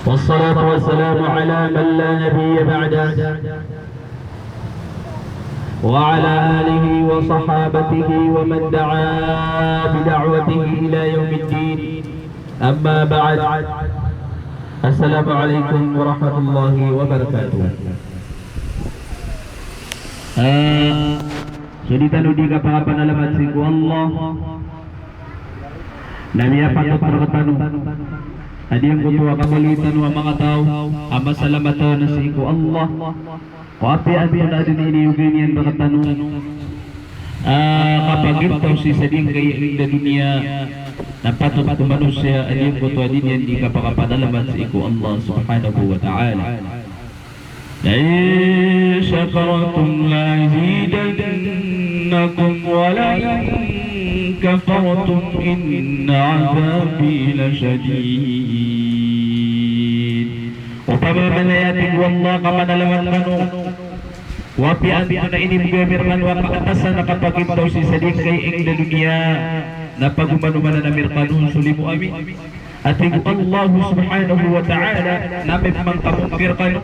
والصلاة والسلام على من لا نبي بعده وعلى آله وصحابته ومن دعا بدعوته إلى يوم الدين. أما بعد، السلام عليكم ورحمة الله وبركاته. Suditan udi ka pangapanalamat si Allah Namiya patok perketanu Adi yang kutuwa kamalitan wa mga tao Ama salamatan na si Allah Kuapi api na din iniyugin yan perketanu Kapag ito si sading kay dunia na patok manusia adi yang kutuwa din yan di kapakapanalamat si Allah subhanahu wa ta'ala. لئن شكرتم لأزيدنكم ولئن كفرتم إن عذابي لشديد. Upama manayatin wallah kamanalaman kanu wapi anti na ini bugamirman wa kaatasan nakapagitaw si sading kay ing dunia na pagumanuman na mirkanun sulimu amin ating Allah subhanahu wa ta'ala namin mangkamukir kayo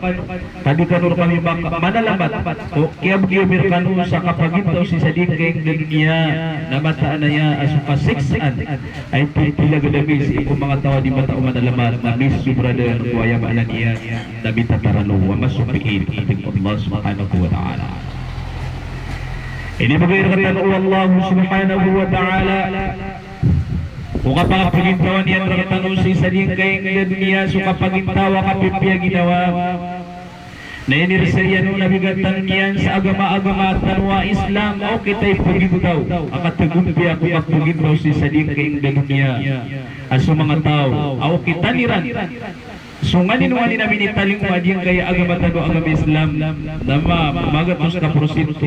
kadi kanur kami manalamat o kaya bugimir kanu sa kapagintaw si sading kayong dunia na mataan na niya asuka 6 ay tilagadami sa ikong mga tawa di mata o manalamat na miss brother kuwaya maalan niya na bitatarano wa masupiin ating Allah subhanahu wa ta'ala. Ini bagay katan Allah subhanahu wa ta'ala kung kapag-pagintawan yan rakatan si sading kayong dunia so kapag-intawa kapipya ginawa na inirisaryan nung nabigatan yan sa agama-agama at tanwa Islam o kita'y pagintaw akatagumpi ako kapag-pagintaw si sading kayong dunia aso mga tao o kita niran so nganin-wanin namin italing madiyang kaya agamatan o agama Islam na magatos ka prosinto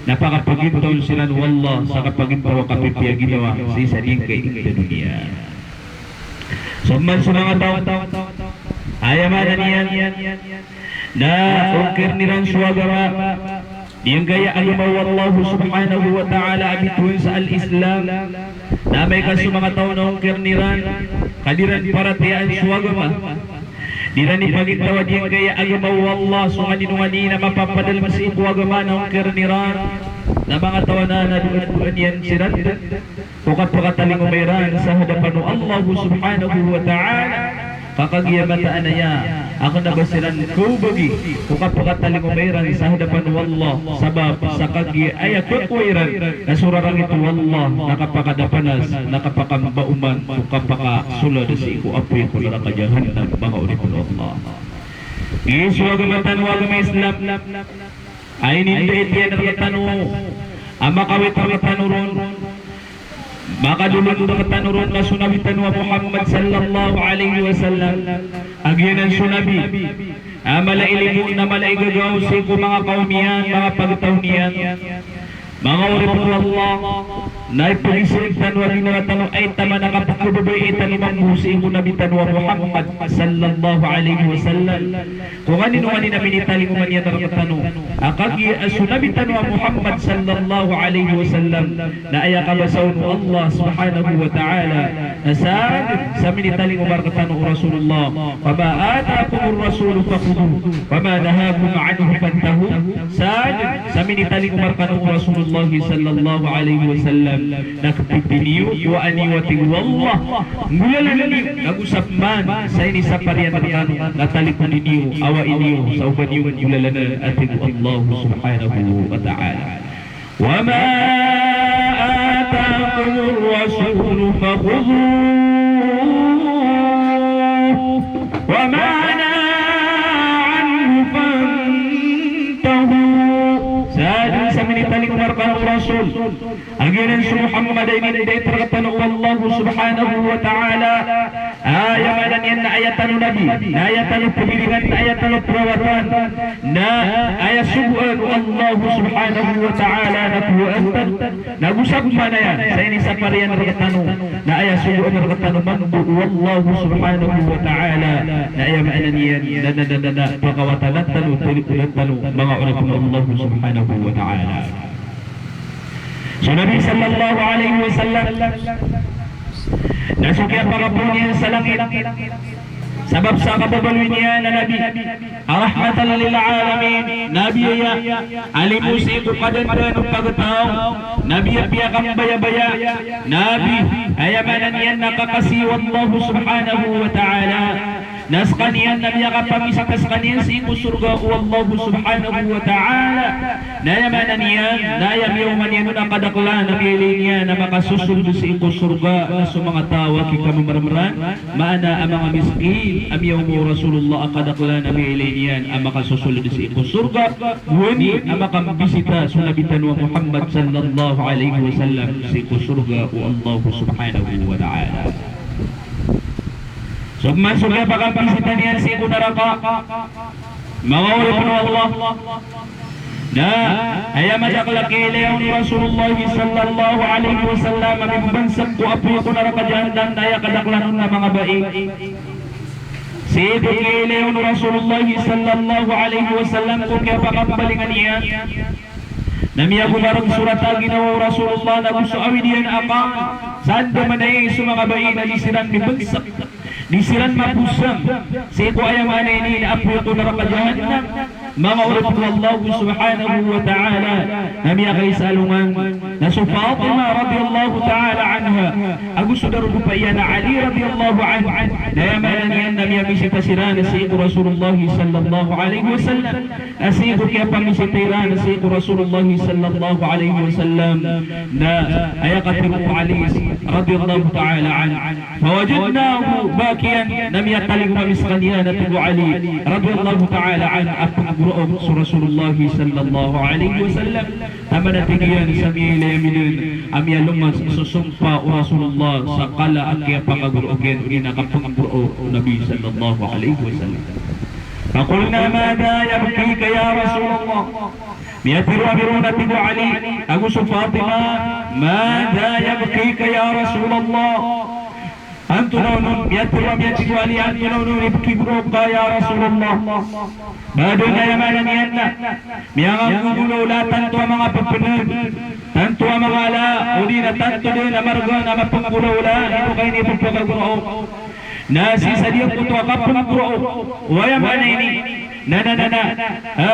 napakapagintaw sila wallah sa kapagintaw kapipya ginawa sa isa din kay dunia. So man sa mga tao ayamanan niyan na ungkir niran suagama yung kaya agama wallah subhanahu wa ta'ala abituin sa al-Islam na may kaso mga tao na ungkir niran kadiran para tiyaan suagama Diran ipagitawa diyan kaya agama wallah sunganin na mapapadalma sa iku agama na ungkir niran na mga tawanan na duwan yan sirat ukat pakataling umayran sa hadapan ng Allah subhanahu wa ta'ala kakagiyamataan na niya ako na basiran ko bagi ukat pakataling umayran sa hadapan ng Allah sabab sa kagiyayakutwairan na surarang ito wallah nakapakadapanas nakapakambauman ukapakasulad sa iku apoy ko na kajahanam mga ulit ng Allah isu agamatan wa agama Islam ay nindait yan nakatanu ama kawit nakatanurun maka dulun nakatanurun na sunabitan wa Muhammad sallallahu alaihi wasallam agyanan sunabi amala ilimun na malaigagaw sa iku mga kaumiyan mga pagtauniyan mga urip ng Allah na ipulisigtan wa dinatanu ay tama nakapagkubabay itanimang musi ko nabitan wa Muhammad sallallahu alaihi wasallam kung anin-anin na minitaling uman yan nakatanu akagi asunabitan wa Muhammad sallallahu alaihi wasallam na ayakabasaw ng Allah subhanahu wa ta'ala na sa minitaling umar katanu Rasulullah wama atakumur rasulu fakudu wama nahakum anhu fantahu sa minitaling umar katanu Rasulullah sallallahu alaihi wasallam nakapipiniyo wa aniwati wallah ngulalani nag-usap man sa ini sa parian natalikon ninyo awa inyo sa uban yung ngulalanan atin Allah subhanahu wa ta'ala wa ma atakumur rasul fakhudhu wa ma na'anhu fantahu sa minitaling umarkan Rasul agiran si Muhammad ay ninday terkatan Allah subhanahu wa ta'ala ayamanan yan na ayatan Nabi na ayatan pabilingan na ayatan perawatan na ayat subuan Allah subhanahu wa ta'ala na puwantan nagusap mana yan sa ini sa parian terkatan na ayat subuan terkatan mandu Allah subhanahu wa ta'ala na ayamanan yan na pagkawatan at tanu mga ulit ng Allah subhanahu wa ta'ala. So Nabi sallallahu alaihi wasallam nasukya pagapunian sa langit Sabab sa kababalwin niya na Nabi, rahmatan lil alamin, Nabi ya alimusi ko kadanda ng pagtao, Nabi ya kang baya-baya, Nabi ayamanan yan nakakasiwa Allah subhanahu wa ta'ala. Nas kaniyan Nabi ya kapamisik nas kaniyan si surga Allah subhanahu wa ta'ala. Nayamanan yan, nayam yawman yan nakadakla Nabi niya na makasusuldo si surga na sumanga tawa kika mamaramaran, maana ang mga miskin amiyaw mo Rasulullah akadakla na miiliyan ang makasusulod sa ikong surga wani ang makambisita sunabitan wa Muhammad sallallahu alaihi wasallam sa ikong surga o Allah subhanahu wa ta'ala. Sugman surga pakambisita niyan sa ikong naraka mga ulit ng Allah na ay majaklaki leon Rasulullah sallallahu alaihi wasallam amibbansag ko apoy ko naraka jahandan na kadaklan ng mga baik. Sibuk leon Rasulullah sallallahu alaihi wasallam kung kaya pakabalingan niya namiya kumarang surat ginawa Rasulullah na gusto awin yan akang saan naman ay sumakabain na disiran mibagsak disiran mapusang siku ayaman ay ninaapyo ko narakajahan na mga ulit ng Allah subhanahu wa ta'ala namiya kay salungan na si Fatima radiyallahu ta'ala anha gusto na rin pa iyan na Ali radiyallahu anha na yamanan yan namiya bisita sila na siku Rasulullah sallallahu alaihi wasallam na siku kaya pamisitira na siku Rasulullah sallallahu alaihi wasallam na ayakatimu Ali radiyallahu ta'ala anha fawajadnahu bakiyan namiya taling mamiskaniya na tigo Ali radiyallahu ta'ala anha Buru'og sa Rasulullah sallallahu alaihi wasallam tama na tingyan sa miyay layaminin amya lumas isusumpa o Rasulullah sa kala at kaya pangaguruogin inakapangburu'og o Nabi sallallahu alaihi wasallam فقلنا ماذا يبكيك يا رسول الله بيتروا نتيجة علي أقول فاطمة ماذا يبكيك يا رسول الله أنتم نون يتروا بيتروا علي أنتم نون يبكي بروك يا رسول الله Baduna yaman niyan na miyang gulo la tanto ang mga pagpunod tanto ang mga ala uli na tanto din na marga na mapanggulo la ito kayo ni pagpagaguro nasi sa diyang kuto kapanggulo o yaman ini na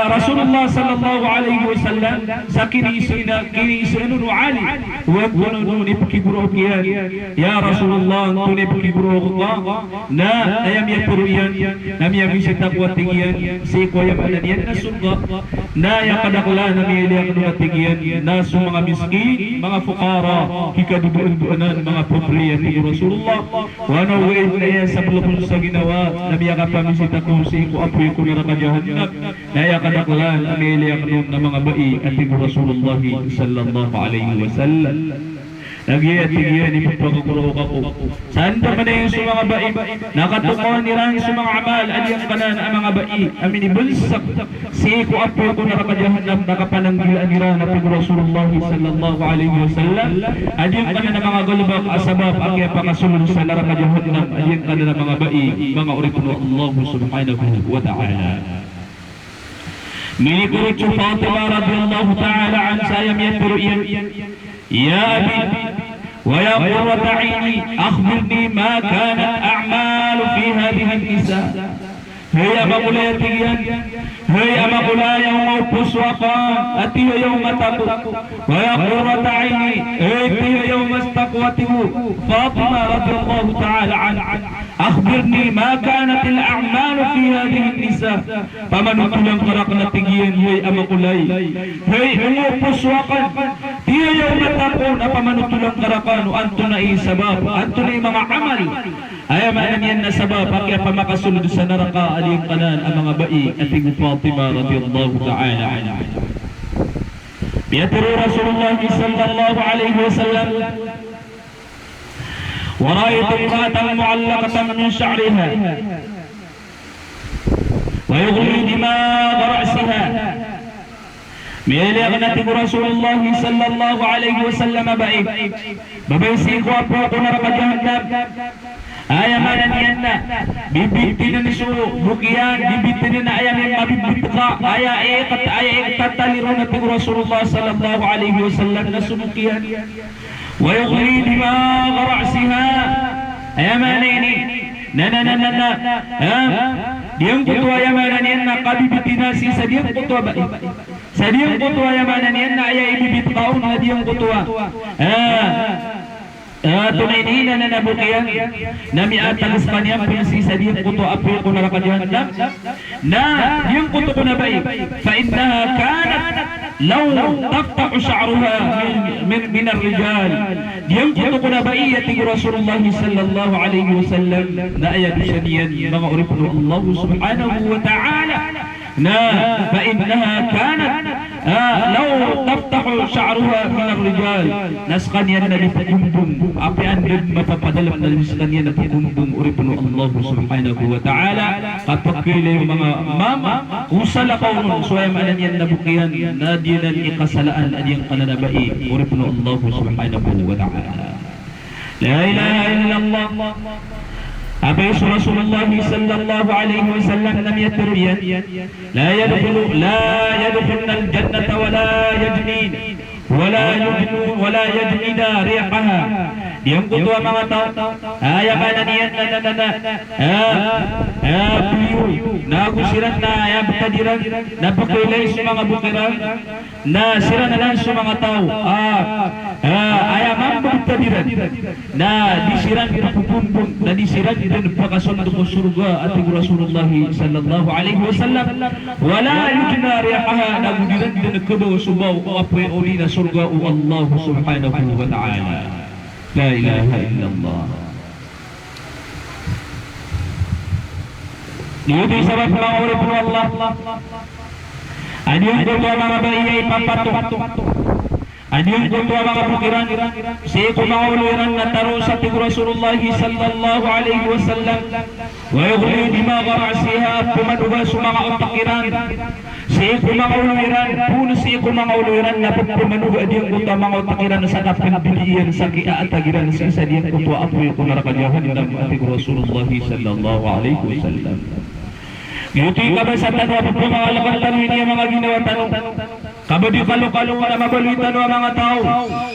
Rasulullah sallallahu alaihi wasallam sa kinisina nun Ali huwag mo nun ipagiguro kiyan ya Rasulullah nun ipagiguro ka na ayam yan puro yan namiyam yung sitakwa tingyan si kuya manan yan na surga na yung kadakla namiyaliyak nung tingyan na sa mga miskin mga fukara kikaduduan-duanan mga pobriya ni Rasulullah wano way na yan sa bulapun sa ginawa namiyak pamisita ko si ko apoy ko na jahannam naya kadaklan amiliyak ng mga bai at Rasulullah sallallahu alaihi wasallam nagyayatigiyan ni pagpagkuro ako saan naman na yung sa mga bai nakatukuhan nirang sa mga amal aliyang kanan ang mga bai amin ibulsak si ko apo ko nakapajahannam nakapananggilaan nira na Rasulullah sallallahu alaihi wasallam aliyang kanan ang mga galubak asabab ang iya pakasulun sa narakajahannam aliyang kanan ang mga bai mga uripun Allah subhanahu wa ta'ala Milikuri Fatima radhiyallahu ta'ala an sayam yaturu يا أبي ويا قرة عيني أخبرني ما كانت أعمال في هذه النساء هي مقولاتي هي مقولا يوم القسوقان أتي يوم تقو ويا قرة عيني أتي يوم استقوته فاطمة رضي الله تعالى عنها أخبرني ما كانت الأعمال في هذه النساء فمن كلهم قرقنا تجين هي مقولاي هي يوم القسوقان هي يوم تقون فمن كلهم قرقان أنتنا أي سبب أنتنا أي عمل أي ما أن ين سبب أكيد فما كسل سنرقى عليهم قنان أمام بئي أتي فاطمة رضي الله تعالى عنها يترى رسول الله صلى الله عليه وسلم ورأيت امرأة معلقة من شعرها ويغلي دماغ رأسها ميلغنة رسول الله صلى الله عليه وسلم بئي ببيسيك وابوكنا رقجهنم ayamanan yan na bibitinan ni Rukiyan bibitinan na ayam yung mabibitka ayaik tataliro na ting Rasulullah sallallahu alaihi wasallam na sunukiyan wa yughli dimagh ra'siha ayamanan ini Diyang kutuwa yamanan yan na kabibitinasi sa diyang kutuwa ba? Sa diyang kutuwa yamanan yan na ay ibibitkaon na diyang kutuwa. Tunay nina na nabukiyan na miatagas pa niya pinasi sa diyang kutuwa apo ko narakadyahan na diyang kutuwa ko na ba fa innaha kanat law taqta'u sha'ruha min ar-rijal diyang kutuwa ko na ba iyati Rasulullah sallallahu alaihi wasallam na ayat siya mga uripno Allah subhanahu wa ta'ala na fa innaha kanat law taqta'u sha'ruha min ar-rijal nasqan yan na lipakundum apian din mapapadalap na nasqan yan na pakundum uripno Allah subhanahu wa ta'ala kapag kila yung mga mama kusala kaunun suwayam anan yan nabukihan na dinan ikasalaan at yung kananabai uripno Allah subhanahu wa ta'ala la ilaha illallah أبي رسول الله صلى الله عليه وسلم لم يتربين لا يدخلن الجنة ولا يجنين ريحها yang kutuwa mga tao ayamanan yan piyo nagusiran na ayabtadiran napakilay sa mga bukiran na sira na lang sa mga tao ayaman bugtadiran na disiran papupunpun na disiran din pagkasundo ko surga at Rasulullah sallallahu alaihi wasallam wala yujna riyaha nagudiran din kubo subaw o apoy uli na surga o Allah subhanahu wa ta'ala. La ilaha illallah. Dito sabab mga urip ng Allah. Anyong kutuwa mga bayi papato. Anyong kutuwa mga bukiran. Si kumauliran na taro sa tig Rasulullah sallallahu alaihi wasallam. Wa yughli dimaga ra'siha pumaduga sa mga utakiran. Si kumauliran puno si kumauliran na pumaduga diyang kutuwa mga utakiran sa kapinbilian sa kiaatagiran sa isa diyang kutuwa apoy kung narakadyahan ng ating Rasulullah sallallahu alaihi wasallam. Yuti ka ba sa tanwa po mga lakatan niya mga ginawa tanong kabadi kalo-kalo na mabaluitan wa mga tao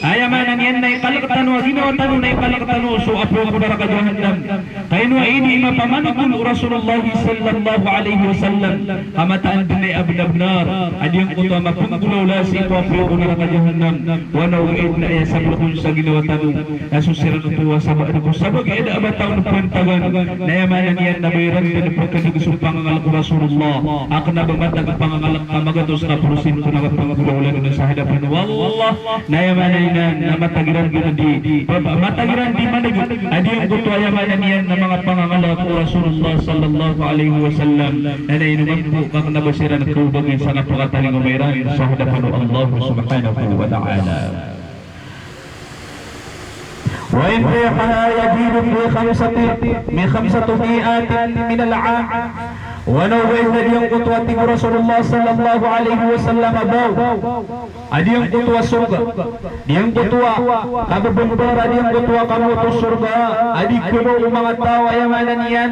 ayamanan yan na ikalaktan wa ginawa tanong na ikalaktan so apo ko na rakadyahan kaya no ini mapamanakun Rasulullah sallallahu alaihi wasallam kamataan din ay abnabnar adiyang ko to mapagulaw la si apo ko na rakadyahan wala uid na iya sablakon sa ginawa tanong nasusiran ng tuwa sa baad ko sabag eda abataw ng pantagan na ayamanan yan na mayroon din pagkanugsong pangangalak Rasulullah ako na bamatag pangangalak kamagatos na purusin ko na pagulaw na sa hadapan wallah na ayamanan yan na matagiran di matagiran di managot adiyang ko to ayamanan yan na mga pangangalak Rasulullah sallallahu alaihi wasallam na nainuman po kakanabasiran at kaubagin sa napakataling umayran sa hadapan ng Allah subhanahu wa ta'ala. وإن ريحها يزيد من 500 من العام ونوين اليوم قطوة رسول الله صلى الله عليه وسلم اليوم قطوة سرقة اليوم قطوة كابو بمبار اليوم قطوة كاموتو سرقة اليوم كبو مغتاوى يمانانيان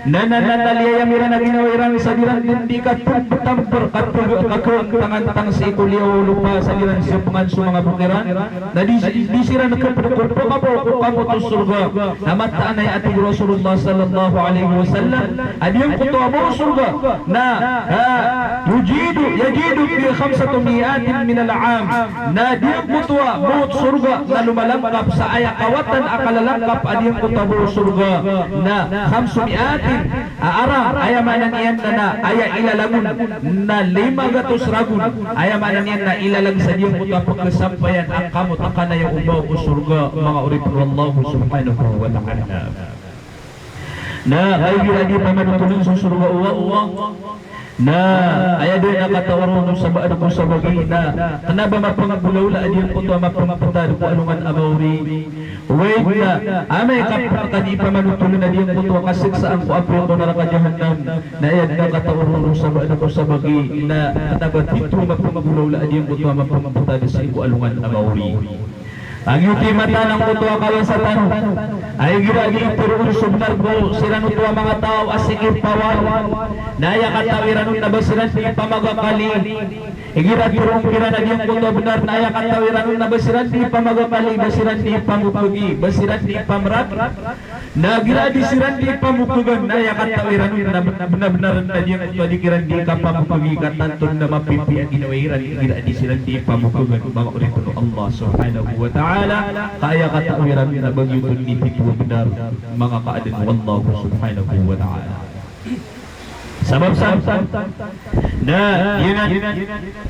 نتاليا يميران ginawairan saliran hindi katagtamper kakong tangan-tang sa ituliyaw lupa saliran sa pangan sa mga bukiran na di sira nagkaprokurpo kamoto surga namataan ay ating Rasulullah sallallahu alaihi wasallam adiyang kutuwa mo surga na yajidu fi 500 min al-aam na diyang kutuwa mo surga na lumalangkap sa ayakawatan akalalangkap adiyang kutuwa mo surga na 500 arang ayamanan yan na aya ilalagun na 500 ragun ayamanan yan na ilalag sa diyang kutuwa pagkasampayan ang kamot ang kanayang ubaw ko surga mga urip Allah subhanahu wa ta'ala na kayo lagi pa manutulong sa surga Allah na aya doon nakatawarong sa baad ko sa bagay na kanaba mapangabulaw la adiyang ko to mapangapatad ko anungan amawri wait na amay kapatad ipamanutulong na diyang ko to kasiksaan ko apo ko narakadyahan na aya nakatawarong sa baad ko sa bagay na kanaba dito mapangabulaw la adiyang ko to mapangapatad sa ko anungan amawri Ang yuti mata ng kutuwa kawasatan ay gira-gira turun subnar ko siran utuwa mga tao asikip pawal naya katawiran na basiran di pamagakali igira turun kira na yung kutuwa benar naya katawiran na basiran di pamagakali basiran di pamukugi basiran di pamrat na gira di siran di pamukugan naya katawiran na benar-benar na yung kutuwa di kiran di kapamukugi katantun na mapipi ang ginawiran gira di siran di pamukugan mga urito Allah subhanahu wa ta'ala kaya katawiran na bagyutun ni pipo benar mga kaadin wallahu subhanahu wa ta'ala sabab na yun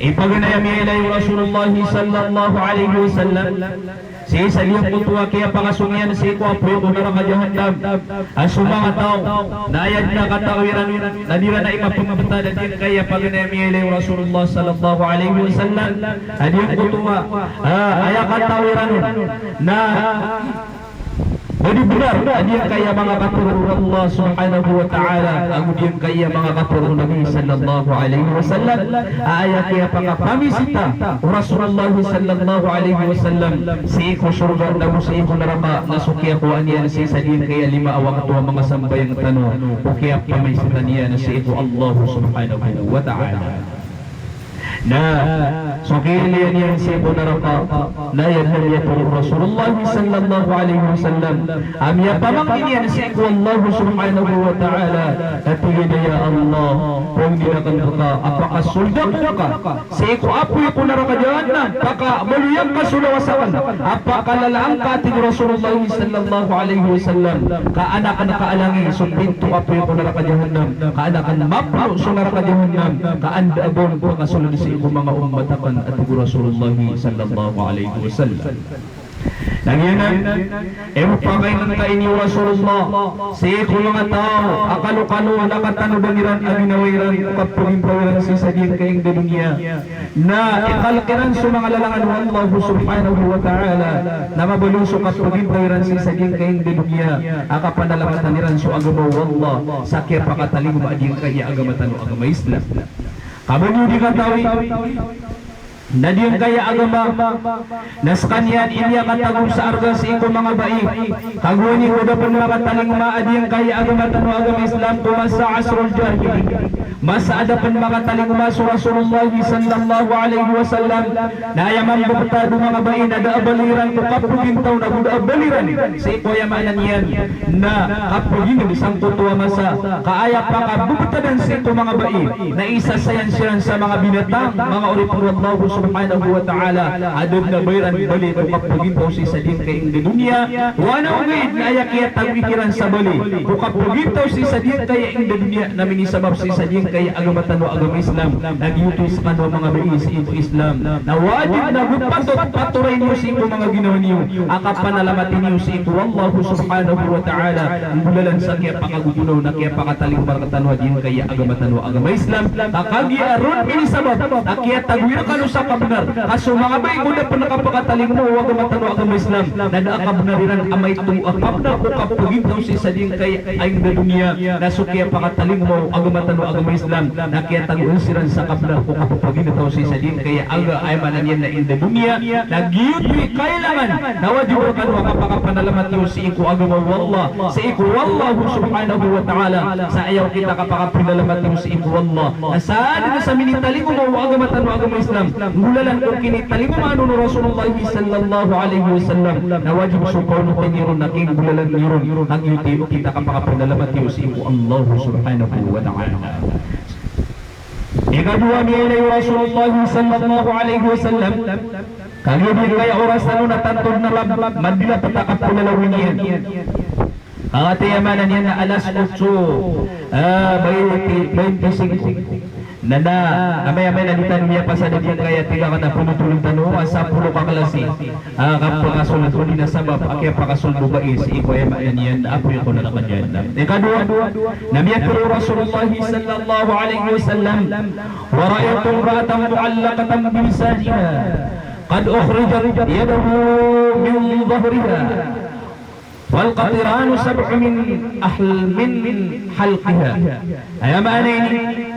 ipaganayam ilay Rasulullah sallallahu alaihi wasallam si saliyang kutuwa kaya pangasungian si ko apoy ko na kajahannam ang sumanga tao na ayad na katawiran na dira na ipapamabata na din kaya paganayam ilay Rasulullah sallallahu alaihi wasallam adiyang kutuwa ayah katawiran na benar dia kaya mga katurun Allah subhanahu wa ta'ala ang dia kaya mga katurun Nabi sallallahu alaihi wasallam ayat kaya pangapamisita Rasulullah sallallahu alaihi wasallam si ko surga na si ko neraka nasuki ako aniya si sadin kaya lima awak tuwa mga sambayang tanong o kaya pamisita niya na si ko Allah subhanahu wa ta'ala na sukili yang sibo neraka na yanhiyatu Rasulullah sallallahu alaihi wasallam am ya pamangkin yan si Allah subhanahu wa ta'ala atigin ya Allah kung dinakan ka apakah suldak ka si ko apoy ko neraka jahannam paka maluyang ka sulawasakan apakah lalaang kating Rasulullah sallallahu alaihi wasallam kaanakan kaalangi subintu apoy ko neraka jahannam kaanakan maplo sa neraka jahannam kaandabon ko kasulod si ko mga ummatakan at Rasulullah sallallahu alaihi wasallam. Nangyayang pakay ng kaini Rasulullah si ko mga tao akalo-kalo nakatano bangiran aginawiran kapagin-pawiran si sadin kaing dunia na ikalkiran sa mga lalangan ng Allah subhanahu wa ta'ala na mabulusok kapagin-pawiran si sadin kaing dunia akapanalangatan niran so agamaw Allah sakya pakataling maading kaya agamatan o agama Islam kamu dikatawi na diyan kaya agama nas kanyan inya katagong sa arga sa iko mga bai kaguni ko dapat makataling maadiyang kaya agama tano agama Islam kumasa asrul jahili masa adapan makataling maso Rasulullah sallallahu alaihi wasallam na ayaman bukta do mga bai na daabaliran ko kapugin taw na daabaliran sa iko yamanan yan na kapugin isang tutuwa masa kaaya pa kabuktadan sa iko mga bai na isa sayan sa mga binatang mga uripuro Allah subhanahu wa ta'ala adab na bayran bali ito kapagin si sadin kay di dunia wana ungid na ayakiya tagwikiran sa bali kung kapagin si sadin kay di dunia na minisabab si sadin kay agamatan o agama Islam nagyutos ka no mga bai sa Islam na wajib na bupatot paturay niyo si mga ginawa niyo akapanalamatin niyo si Allah subhanahu wa ta'ala ang bulalan sa kaya pakagugunaw na kaya pakataling barakatan din kay agamatan o agama Islam akagi aron minisabab akaya tagwikiran sa kabenar aso mga bay mo na po nakapakataling mo huwag matano agama Islam na naakabenariran amay itong akapna ko kapugin daw si sading kay ayong na dunia na sukya pakataling mo agama matano agama Islam na kaya taguin siran sa kapna ko kapugin daw si sading kaya aga ay manan yan na in the dunia nagyuti kailangan nawajib ka no kapakapanalamat niyo si iku agama wallah si iku wallah subhanahu wa ta'ala sa ayaw kita kapakapanalamat niyo si iku wallah asaan sa minitaling mo agama matano agama Islam gulalan kung kinitali mo maano no Rasulullah sallallahu alaihi wasallam na wajib sukaw no tinirun na king gulalan nirun ang yuti kita kapakapanalamat niyo si Allah subhanahu wa ta'ala ikadua niya Rasulullah sallallahu alaihi wasallam kaya din kaya oras na nun natantod na lab madila patakap pulalawin niyan ang ati yamanan niya na alas 8 25 nana amay-amay nalitan niya pa sa dagyan kaya tiga ka na punutulong tanong sa pulo kakalasi kapakasunod ko din na sabab akya pakasunod bais ikoy mayan yan apoy ko na naman yan ikadua namiyak pero Rasulullah sallallahu alaihi wasallam wa ra'aytu ra'atan mu'allaqatan bilisaniha qad ukhrijat yadahu min dhahriha wal qatiranu sab'u min halqiha ay maana ini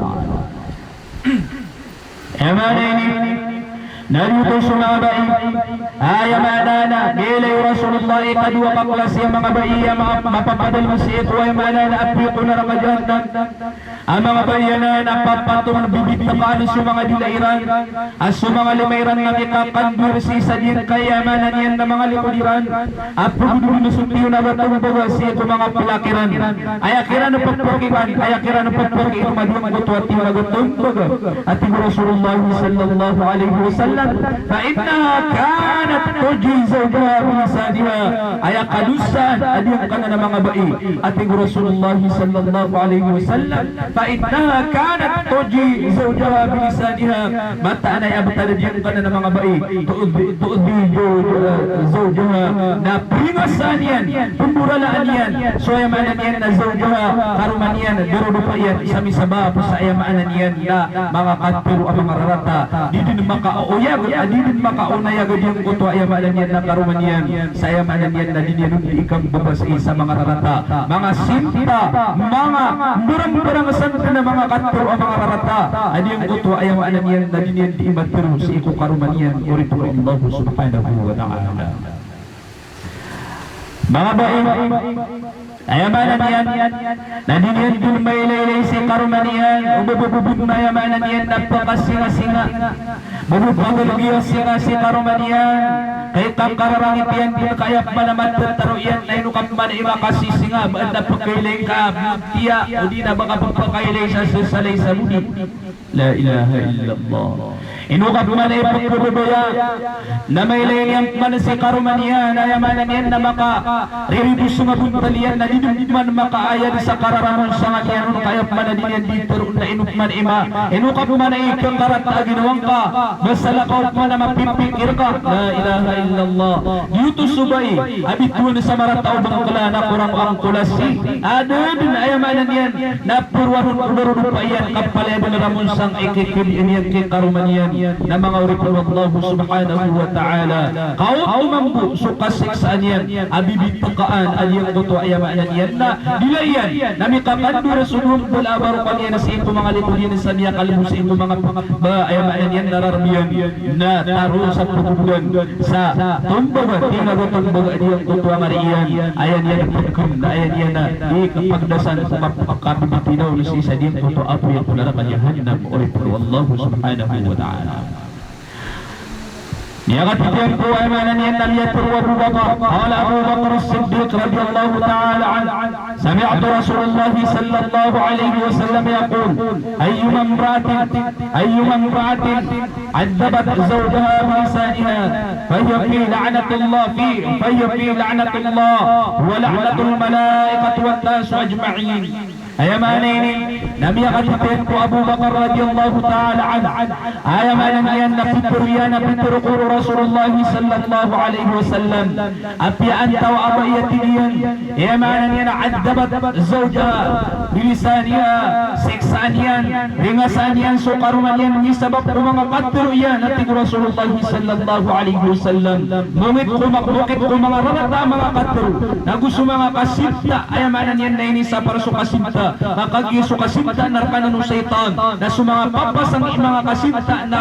ta'ala. narito sumabai ay manana nilay Rasulullah kadua kaklas yung mga baiya mapapadal mo si ito ay manana at pito na ramadyanan ang mga bayanan ang papatong bibit na panis yung mga dilairan at yung mga limayran na kikakandur si sadyan kaya manan yan na mga likudiran at pagdudulo na suntiyo na batang baga si ito mga pilakiran ay akiran ng pagpakiran ay akiran ng pagpakiran maduang guto at yung nagutong baga at yung Rasulullah sallallahu alaihi wasallam فإنها كانت تجي زوجها بلسانها أي قدوسان أديم كان mga bayi ating Rasulullah sallallahu alaihi wasallam فإنها كانت تجي زوجها بلسانها mata na abtala diyan kana mga bayi tuudi زوجها na pingasan yan pumuralaan yan so yamanan yan na زوجها karuman yan durudo pa yan isami-saba sa yamanan yan na mga katpiro ang mga rarata di din makaoya adinin makaunaya gadiyang kuto ayamanan yan na karuman yan sa ayamanan yan na dinyanong ikang babas sa mga rarata mga simpa mga burang-burang santa na mga katpiro ang mga rarata adiyang kuto ayamanan yan na dinyan di imatiro sa iko karuman yan urito Allah subhanahu wa ta'ala mga baing ayamanan yan na dinyan dun may laylay si karuman yan ububububub na ayamanan yan napakasinga-singa bububagulgiyo singa si karuman yan kay kakararangit yan din kayak manamat taro yan na inukap man imakasisinga baad na pagkailing ka tiya o di na baka pagpakailing sa susalay sa muni la ilaha illallah inukap man ipagpububaya na may layang man si karuman yan ayamanan yan na maka riribus nga buntalian na man makaayad sa kararamon sa nga yan kayak man na din yan dito na inukman ima inukap man ay ikang karata ginawang ka basta lakaw man na mapipikir ka la ilaha illallah dito subay abituan sa marataw bang kula na kurang ang kulasi adun ayamanan yan na purwarun pa yan kapalebon ramon sang ikikib yan kikaruman yan na mga uripon Allah subhanahu wa ta'ala kau mambu sukasik saan yan abibitakaan aliyang guto ayamanan yan na dilayan na mikakandu rasulun bulabaru kanyan sa ito mga likulian sa niya kalimus sa ito mga ayamanan yan nararamiyan na taro sa pugulan sa tumbagan tinagotong baga diyang guto amariyan ayan yan pagkun na ayan yan na di kapagdasan mapakabibitinaw na si isa diyang guto apo yung kularakanyahan na uripon Allah subhanahu wa ta'ala يغتدين قوائمانا ينم يتر أبو بكر قال أبو بكر الصديق رضي الله تعالى عنه سمعت رسول الله صلى الله عليه وسلم يقول أيما امرأة عذبت زوجها بلسانها فهي في لعنة الله ولعنة الملائكة والناس أجمعين ayamanin namiyakatitin ko Abu Bakar radiyallahu ta'ala an ayamanan yan na pituriyan na piturukuro Rasulullah sallallahu alaihi wasallam apian tawa abayatin yan ayamanan yan na addabat zawjaha bilisaniha seksaan yan ringasan yan sukaruman yan nisabab ko mga katiro yan ating Rasulullah sallallahu alaihi wasallam mungit ko mga rata mga katiro na gusto mga kasinta ayamanan yan na ini sa para sa kasinta makagiso kasinta narkanan ng shaitan na sumanga papasang mga kasinta na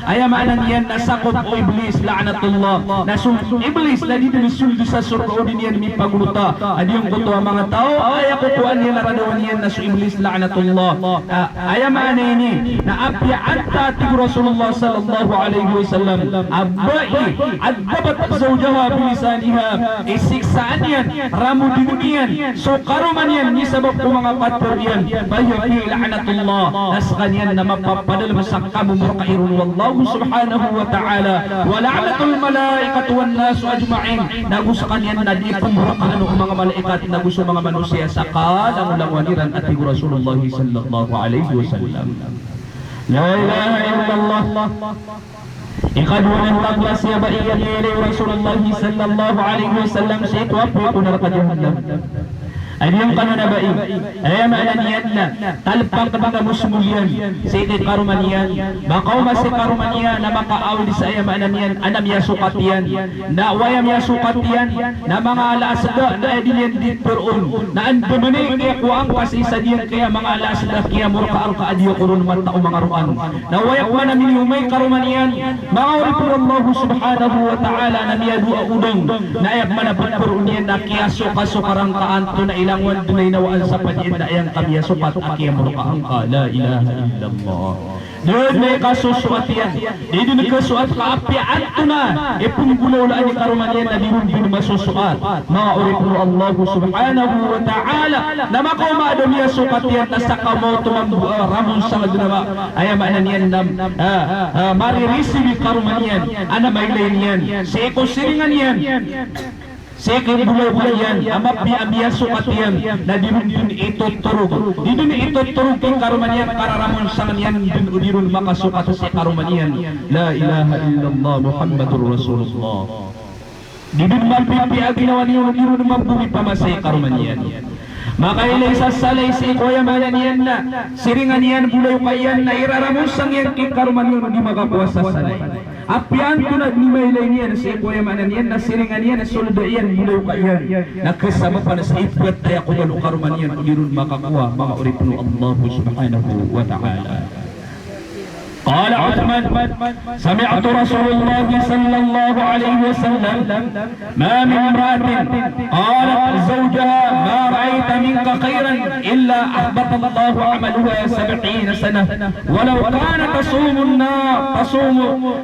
ayamanan yan na sakop o iblis la'natullah na iblis na dito nisuldo sa surodin yan may paguluta adi yung kuto ang mga tao ay kukuan yan naradawan yan na su iblis la'natullah ayamanan ini na apya anta ating Rasulullah sallallahu alaihi wasallam abai addabat zawjaha bilisaniha isiksaan yan ramu dinunian sukaruman yan nisabab ko mga pater yan bayaki la'natullah naskan yan na mapapadal masakamu murkairun wallahu subhanahu wa ta'ala wa la'natul malaikatu wan nasu ajma'in nagusakan yan na di pumurakan ang mga malaikat na gusto mga manusia saka lang waniran at Rasulullah sallallahu alaihi wasallam la ilaha illallah ikadwa ng taglas ya ba iyan ilay Rasulullah sallallahu alaihi wasallam sa ito apo ito narakadyahan ay yung kananabai ay maanan yan na talpang mga musmulian sa itit karumanian bakaw masi karumanian na makaawli sa ay maanan yan anam ya sukat yan na wayam ya sukat yan na mga alasda na edin yan ditperun na andumani kaya kuang pasisa diyan kaya mga alasda kaya murka-arka adiyo kurun mata o mga ruan na wayak man namin umay karumanian maawli po Allah subhanahu wa ta'ala na miyadua udong na ayak manapagperun yan na kaya suka-sukarang kaanto na langwan dunay nawaan sa panyin na ayang kamiya supat akiyam rukaan ka la ilaha illallah doon may kasusuat yan dito nagkasuat ka apiaan ito na ipunggulaw laan ni karuman yan na din masusuat mga uripuro Allah subhanahu wa ta'ala na makaumado niya sukat yan na sa kamoto ramon sa madunama ayamaan yan na maririsibi karuman yan ana maylayin yan sa ekosiringan yan Sekin bulay-bulay yan, amapi-abiya sukat yan, na dinun ito turog. Dinun ito turog kong karuman yan, para ramon sangan yan, dinun makasukat sa karuman yan. La ilaha illallah Muhammadur Rasulullah. Dinun mapipiya ginawa niyo, dinun mabumi pamasay karuman yan. Makailay sa salay si Kuya Malan yan na, siringan yan, bulay pa yan, na iraramon sang yan, kikaruman yun, hindi makakuha sa salay. Apian ko na nimaylay niyan si Kuya Manan yan na siringan yan na soldo yan mulaw ka yan nakasama pa na sa ipwet kaya kung malukaruman yan ulirun makakuha mga uripno Allah subhanahu wa ta'ala قال عثمان سمعت رسول الله صلى الله عليه وسلم ما من امرأة قالت زوجها ما رأيت منك خيرا إلا أحبط الله عملها 70 سنة ولو كانت تصوم النهار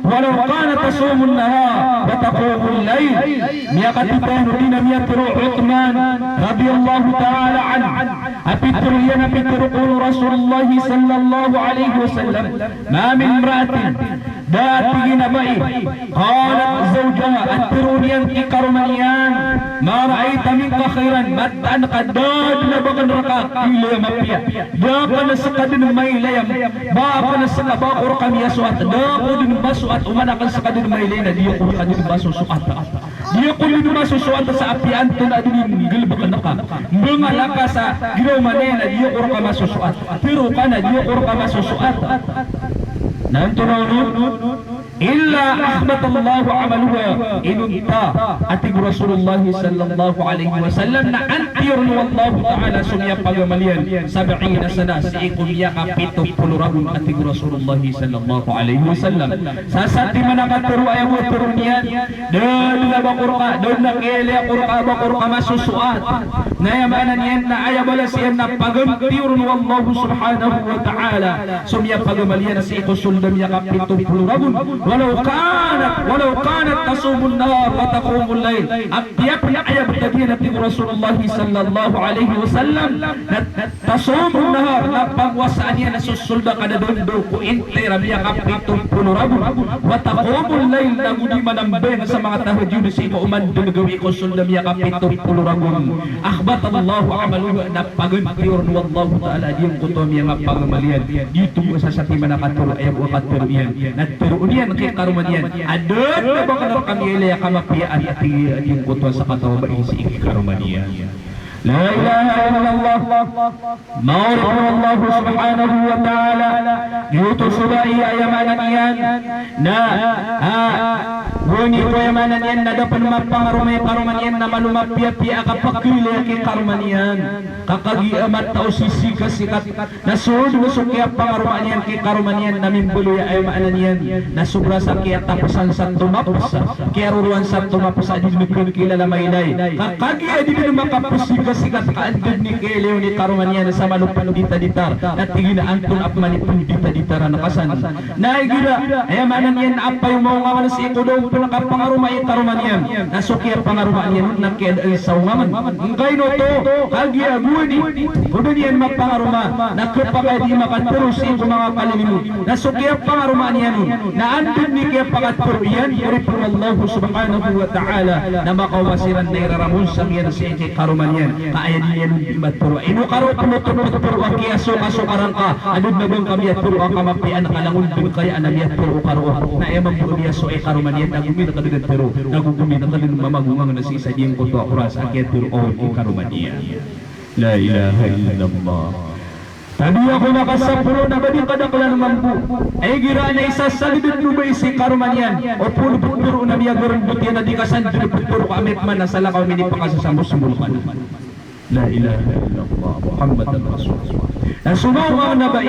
ولو كانت تصوم النهار وتقوم الليل ميقتتان دين ميترو عثمان رضي الله تعالى عنه أبترو ينبترو رسول الله صلى الله عليه وسلم ما من امرأة داتي نبئي قالت زوجها الترونيان كرمانيان ما رأيت منك خيرا متأن قداد نبغن رقاق إلي مبيا داقنا سقدن ميليم باقنا سقباق رقم يسوات داقنا بسوات ومنقل سقدن ميلينا ديقل قدن بسو سقات ديقل بسو سوات سأبيان تنادن قلبك نقا منغلقا سا جرو منينا ديقل رقم سوات ترو كان ديقل رقم سوات nantununun illa ahmatallahu amaluha inunta ating Rasulullah sallallahu alaihi wasallam na antir wallahu ta'ala sumya pagamalian 70 sana si ikumya kapito puluragun ating Rasulullah sallallahu alaihi wasallam sasati manakaturo ayaw mo turunian doon na bakurka doon na kele bakurka masusuat na yamanan yan na ayaw wala siyan na pagamtirun wallahu subhanahu wa ta'ala sumya pagamalian si ikusuldam ya kapito puluragun ولو كانت تصوم النهار وتقوم الليل أبيب أيب تبين رسول الله صلى الله عليه وسلم تصوم النهار نبغ وسانيا نسول قد دوندو انت ربيا كابيتو بلورابو وتقوم الليل نغدي منبه سما تهجد dun si kauman dun gawi ko sundam ya kapitong puluragon. Akhbat Allahu amaluhu na pagantiyon wallahu ta'ala diyang kutom yang pangamalian. Dito mo sa satiman na katuro ayaw o katuro yan. Naturo niyan kay karuman yan. Adon na ba ka na kami ilaya kamapiyaan at yung kutom sa katawa ba isi ikikaruman yan. La ilaha illallah ma'urifun Allah subhanahu wa ta'ala yuto subai ayamanan yan na ngunit ayamanan yan na dapat mapangarumay karuman yan na malumapia-pia kapakila kay karuman yan kakagiamat tao sisika sikat na suod-usok kaya pangaruman yan kay karuman yan na mimbuloy ayamanan yan na sobra sa kaya tapusan sa tumapos kaya ruruan sa tumapos adin mikron kilala maylay kakagia din na makapusika sikat kaandod ni Keleo ni karuman yan sa malupan dita-ditar at tingin na antong apmanipun dita-ditar na nakasan naigira ayamanan yan apa yung mga ngawan si Ikudaw pinakapangaruma ay karuman yan nasukya pangaruma yan nakiyad ay saungaman ngay no to kagia guni kudan yan mapangaruma nakapagay di makaturo si Iko mga kalilimu nasukya pangaruma yan na antod ni kaya pakaturo yan uripun Allah subhanahu wa ta'ala na makawasiran na iraramun sa yan si Iko karuman yan kaya yan ibat puro ino karo puro ang kiyaso kasukaran ka adod na bang kami at puro ang kamapian kalangun din kaya anamiyat puro karo na emang puro kiyaso ay karuman yan nagumit ka din pero nagugumit ka din mamagungang na si Sadyeng Kuto Akuras akyat puro o ikaruman yan. La ilaha illallah. Tadi ako nakasapuro na ba di kadaklan mampu ay gira na isa sa lidod nubay si karuman yan o puro na biya garon buti na di kasan puro kamit man na sala kami ni pakasasambos-sumulkan. La ilaha illallah Muhammad Rasulullah. Nasumaw na ba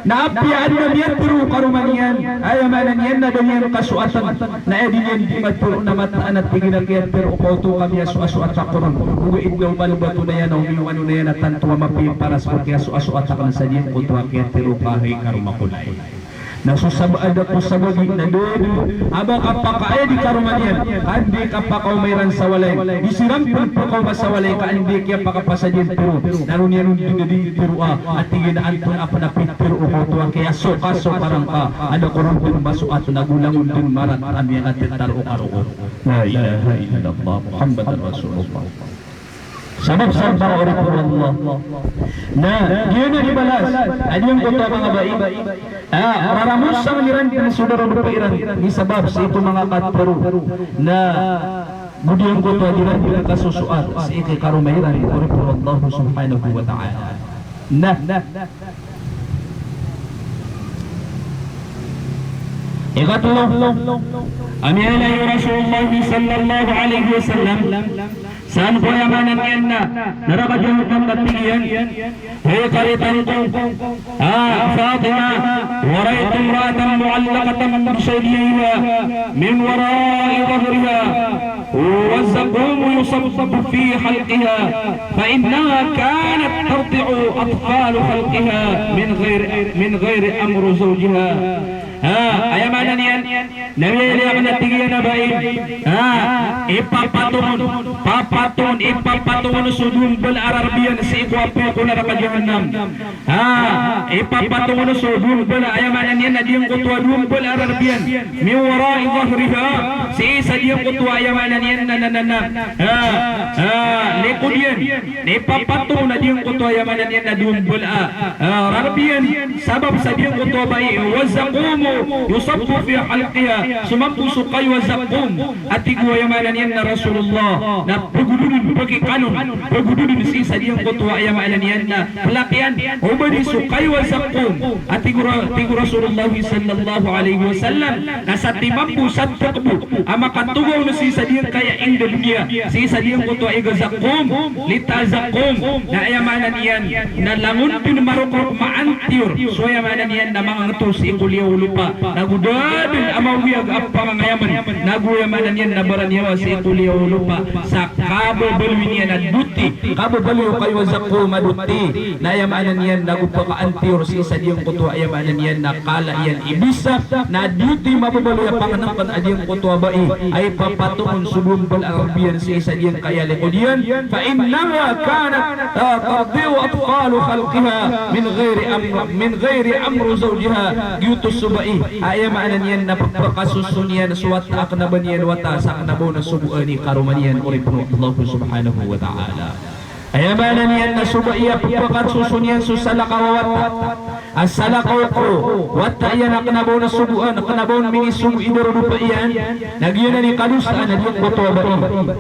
naapiyaan na biyan puro karuman yan ayamanan yan na ganyan kasuatan na edin yan di matpuro na mataan at tiginakiyan pero ukauto kami asu-asuat sa kuron uwiid daw malubato na yan o umiyong ano na yan at tantuwa mapiparas porque asu-asuat sa kanasa diyan kutuwa kiyan pero kahay karumakulay nasusabad ako sa wagi na doon abang kapakaya di karuman yan kandi kapakaw mayran sa walay isiram po ko ba sa walay kandi kaya pakapasadyan pero naroon yan di pero at tingin na anton apa na pero ukutuwa kaya so parang ano kurang dun baso ato nagulangon dun marat kami ang atin taro karo la ilaha illallah Muhammad Rasulullah sabab para orang Allah na yun ang ibalas ano yung kuto mga bayi raramus sa maliran na sudaro berpairan ni sabab sa ito mga katpero na budi yung kuto adiran yung kasusuat sa ikay karumahiran orang Allah subhanahu wa ta'ala na ikatulong amiyala yung Rasulullah sallallahu alaihi wasallam saan po yamanan yan na narakadiyang ng katingin hey karitan ko Fatima waraytu imra'atan mu'allaqatan bisayliha min wara'i dhahriha والزقوم يصب في حلقها فإنها كانت ترضع أطفال خلقها من غير أمر زوجها ayamanan yan nawili ako na tingin na ba ipapatungon sudumbal ararbiyan si ikwapo ko na rakadyahanam ipapatungon sudumbal ayamanan yan na diyang kutuwa dumbal ararbiyan miwara'i dhahriha si isa diyang kutuwa ayamanan yan likod yan ipapatungon na diyang kutuwa ayamanan yan na dumbal ararbiyan sabab sa diyang kutuwa ba wazakumo yusabbu fi halqiha sumampu sukay wa zakum at igwayamanan yan na Rasulullah na pagududun pagkikanon pagududun si isa diyang kutuwa ayamanan yan na palakian ubadi sukay wa zakum at igu Rasulullah sallallahu alaihi wasallam na sa timampu sa tukbo ang makatugaw na si isa diyang kaya Indonesia si isa diyang kutuwa iga zakum lita zakum na ayamanan yan na langun pin marukok maantiyor so ayamanan yan na mga ngatos ikuliyaw lupa nagudadin amawiyag ang pangangayaman naguyamanan yan na baranyawa sa ituliyaw lupa sa kabo balwin yan na duti kabo balwiyo kayo sa kumaduti na ayamanan yan nagupakaantiyor si isa diyang kutuwa ayamanan yan na kala yan ibisa na duti mababaloy ang panganampan adiyang kutuwa ba ay papatungon subumbal arabiyan si isa diyang kaya likod yan fa innaha kanat tardiu atfalu khalqiha min ghairi amru zawjiha yutus subai ayam anan yan na pagpakasusunyan suwat aknaban yan wata sa aknabaw na subuan ni karumanian uri po Allah subhanahu wa ta'ala. Ayam anan yan na subaiya pagpakasusunyan susalakawat asalakaw ko wata yan aknabaw na subuan aknabaw mini subu idoro lupa yan nagyan na ni kalusaan at yung kuto ba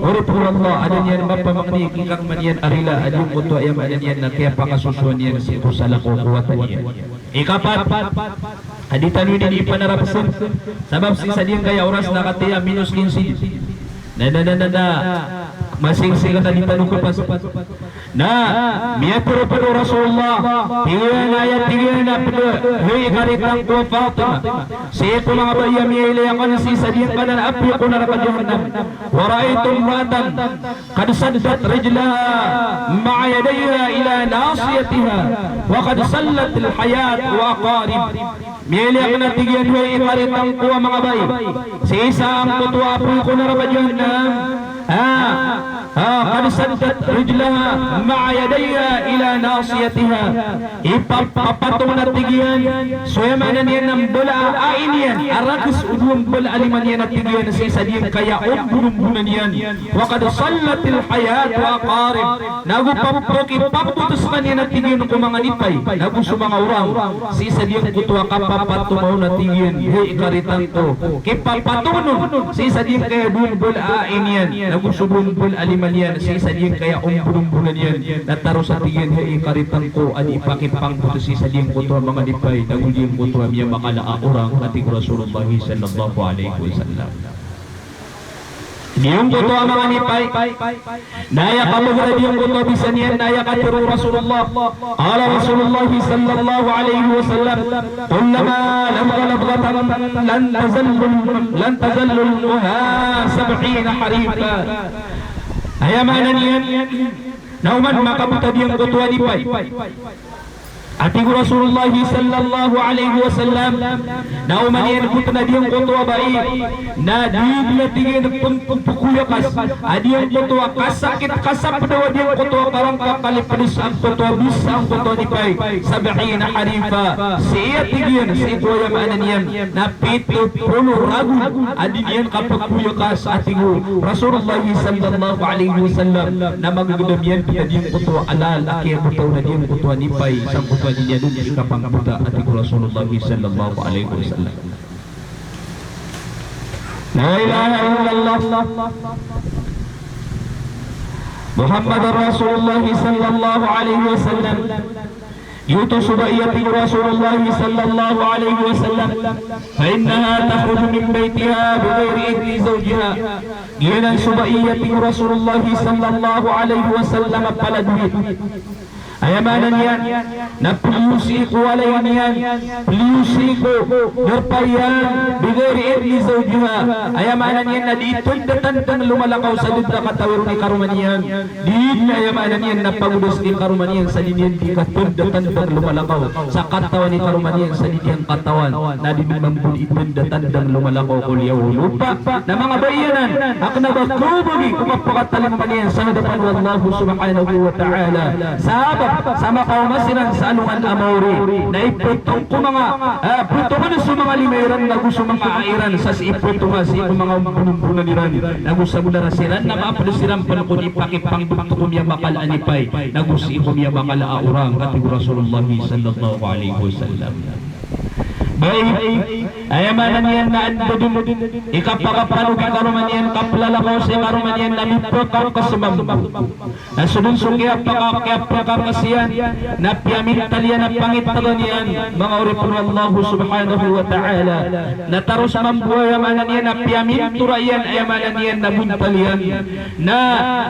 uri po Allah anan yan mapamakni kikang man yan arila at yung kuto ayam anan yan na kaya pakasusuan yan si salakaw ko wata yan. Ikapat, haditan yun din ipanarapasan. Sabab si sadiyang kaya oras na katiya minus 15. Masing-sing at haditan ko pas. Miyapuro pero Rasulullah. Tingin na pero huy karitang ko Fatima. Siya ko mga bayam yay ako na si sadiyang ka na api ko na nakadyahan. Waraitum ratan. Kadsaddat rijlaha ma'ayadayha ila nasiyatiha. Wa sallat al-hayat wa aqarib. Miyeli ako na tigyan huy ikaritang ko mga bay. Si isa ang kutuwa po ko na nakadyahan na. قد سدت رجلها مع يديها إلى ناصيتها ipapatong na tigyan suyamanan yan ng bola ain yan arakis udwang bola aliman yan na tigyan sa isa diyan kaya bununan yan wakad sallatil hayat wa aqarib nagupapok ipaputos ka niya na tigyan ng mga nipay naguso mga urang sa isa diyan kutuwa kapapatumaw na tigyan hey ikaritan to kipapatunon sa isa diyan kaya buong bola ain yan naguso buong bola aliman yan sa isa diyan kaya bununan yan nataro sa tigyan hey ikaritan ko at ipakipang putos sa diyang kutuwa mga nipay nagulyang kutuwa miya makalaa orang ating Rasulullah sallallahu alaihi wasallam. Diyang kutuwa mga nipay naya kamugra diyang kutuwa bisan yan naya katiru Rasulullah ala Rasulullah sallallahu alaihi wasallam kullama labghatan lan tazallul muha 70 harifa ayamanan yan nauman makabuta diyang kutuwa nipay ating Rasulullah sallallahu alaihi wasallam na umanian ko na diyang kutuwa baik na diyang natingin pagpukuyakas adiyang kutuwa kasakit kasap daw diyang kutuwa parang kakalipadis ang kutuwa bisa ang kutuwa ni Pai sabihin na harifa siya tigyan sa ikuya maanan yan na pito puno ragu adiyang kapagpuyakas ating Rasulullah sallallahu alaihi wasallam na magagudam yan diyang kutuwa alal akiyang kutuwa na diyang kutuwa ni Pai sang kutuwa niya dun sa kapangbuta ating Rasulullah sallallahu alaihi wasallam. La ilaha illallah Muhammad Rasulullah sallallahu alaihi wasallam يوتو سبعية رسول الله صلى الله عليه وسلم فإنها تخرج من بيتها بغير إذن زوجها جينا سبعية رسول الله صلى الله عليه وسلم فلدوه ayamanan yan na piliusiku alayan yan piliusiku nurpayan bigari irli zawjiha ayamanan yan na dito'y datantang lumalakaw sa dudra katawiro ni karumaniyan din ayamanan yan na pagudos ni karumaniyan sa linyan di katun datantang lumalakaw sa katawan ni karumaniyan sa linyang katawan na dinimambun itun datantang lumalakaw kulyaw lupa na mga bayanan aknabakubagi kumapakatalim maniyan sa hadapan wallahu subhanahu wa ta'ala sahabat sama kaum masiran sa alungan amawri na iputong ko mga putungan sa mga limayran na gusto mga airan sa iputungan sa mga bunumbunan niran na gusto mula rasiran na maapalisiran pa kung ipakipang butukum ya makal anipay na gusto ikom ya makal aurang katig Rasulullah sallallahu alaihi wasallam. Baik, ayamanan yan na andudun ikapakapano kikaruman yan kaplalakaw sa karuman yan na mipakaw kasumambu na sunun-sung kiyapakakasiyan na piyamintal yan na pangitagan yan mga uripun Allah subhanahu wa ta'ala na taros mambu ayamanan yan na piyamintura yan ayamanan yan na buntal yan na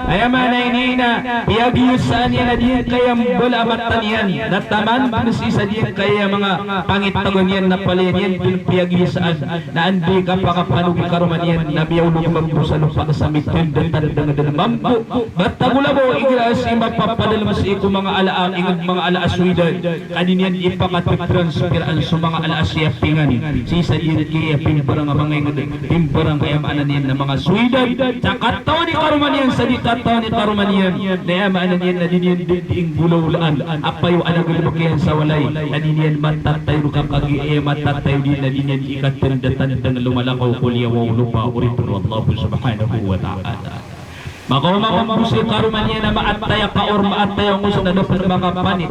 ayamanan yan na piyagiyusaan yan na diyan kaya bulamatan yan na taman binusisa diyan kaya mga pangitagan yan na palayan yan pinagpiyagisaan na andi ka pakapanugi karuman yan na biyawlong magbusalong pakasamit yung datang mampu batagula mo igras imapapadal mas iko mga alaang ingag mga alaaswidan kanin yan ipakatagtransferan sa mga alaasiyapingan sisa yan kaya pimparang mga ingag pimparang ayamanan yan na mga swidan sa katawan ni karuman yan sa ditatawan ni karuman yan na ayamanan yan na din yan diing bulawlaan apayo anagalubak yan sa walay na din yan matatay rukang kagi kiamat tayo din na din yan ikatandatan ng lumalakaw kulya wa lupa uripun Allah subhanahu wa ta'ala. Maka mamambusil karuman niya na maataya ka or maataya ang usan na dapat na makapanit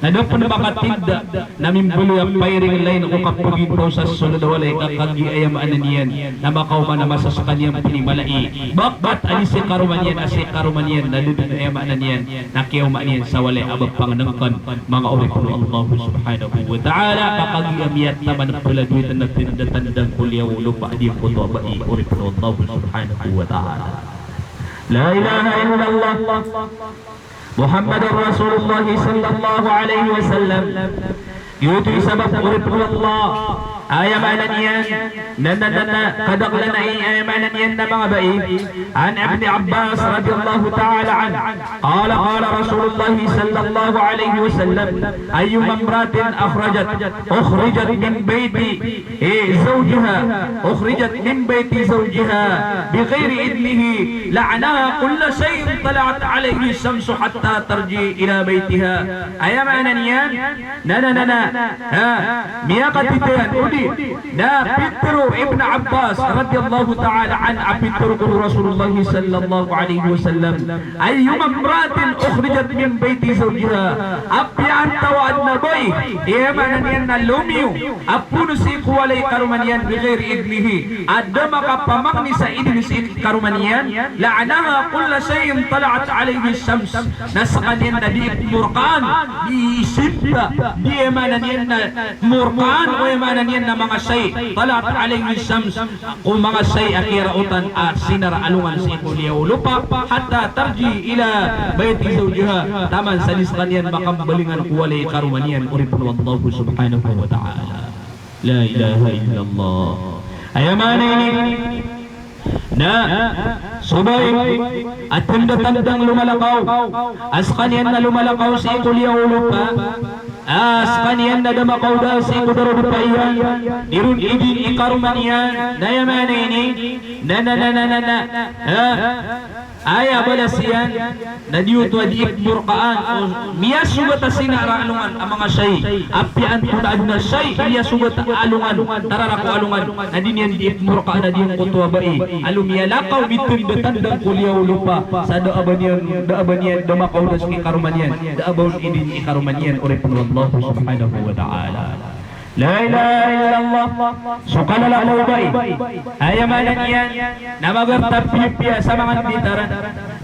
na dapat na makatinda na mimbuli ang pairing line o kapagin po sa sunod walay kakagi ayamaanan niyan na makauman na masa sa kanyang pinimalai. Bakbat alis si karuman niyan as si karuman niyan na dudun ayamaanan niyan na kiyauman niyan sa walay abang panganangkan mga oripun Allah subhanahu wa ta'ala kakagi amiyat naman ang puladuitan na tindatan kulyaw lupa di po to abai oripun Allah subhanahu wa ta'ala. لا إله إلا الله محمد رسول الله صلى الله عليه وسلم يوتي سبب قرب الله آية معنى ننننا قدق لنا آية معنى نمغبئي عن ابن عباس رضي الله تعالى عنه قال قال رسول الله صلى الله عليه وسلم أيما امرأة أخرجت من بيت زوجها أخرجت من بيت زوجها بغير إذنه لعنها كل شيء طلعت عليه الشمس حتى ترجي إلى بيتها آية معنى ننننا مياقتتين أولي na Pitro Ibn Abbas radiyallahu ta'ala an Pitro ko Rasulullah sallallahu alaihi wasallam ayyuma imra'atin ukhrijat min bayti zawjiha apian tawad na boy iyaman yan na lumiyo apuno si kuwalay karuman yan bighairi idnihi adda makapamangni sa idni si karuman yan la'anaha kulla shay'in tala'at alayhi shams nasa kanyan na di murkaan di isipta di iyaman yan na murkaan o iyaman yan na mga shay talat alayhi shams kung mga shay akirautan at sinara alungan sa ikuliyaw lupa hatta tarji ila bayti zawjiha taman sa niskanyan makambalingan kuwalay karumanian uripun Allah subhanahu wa ta'ala. La ilaha illallah ayamana ini na subay at tanda-tandang lumalakaw as kanyan na lumalakaw sa ikuliyaw lupa as kanyan na damakaw dahil sa ikudaro lupa iyan dirun idin ikarumanian na yamana ini aya balas yan na diyutwa di ikmurkaan o miya sugat sinara alungan ang mga shay apian punaan na shay miya sugat alungan tararako alungan na din yan di ikmurkaan na diyong kutwa bai alumiya lakaw bitundatan ng kulyaw lupa sa daabaniyan damakaw na sa ikarumanian daabawin idin ikarumanian uripun Allah subhanahu wa ta'ala. La ilaha illallah sukala la ubay ayamanan yan na magartab pipya sa mga bitaran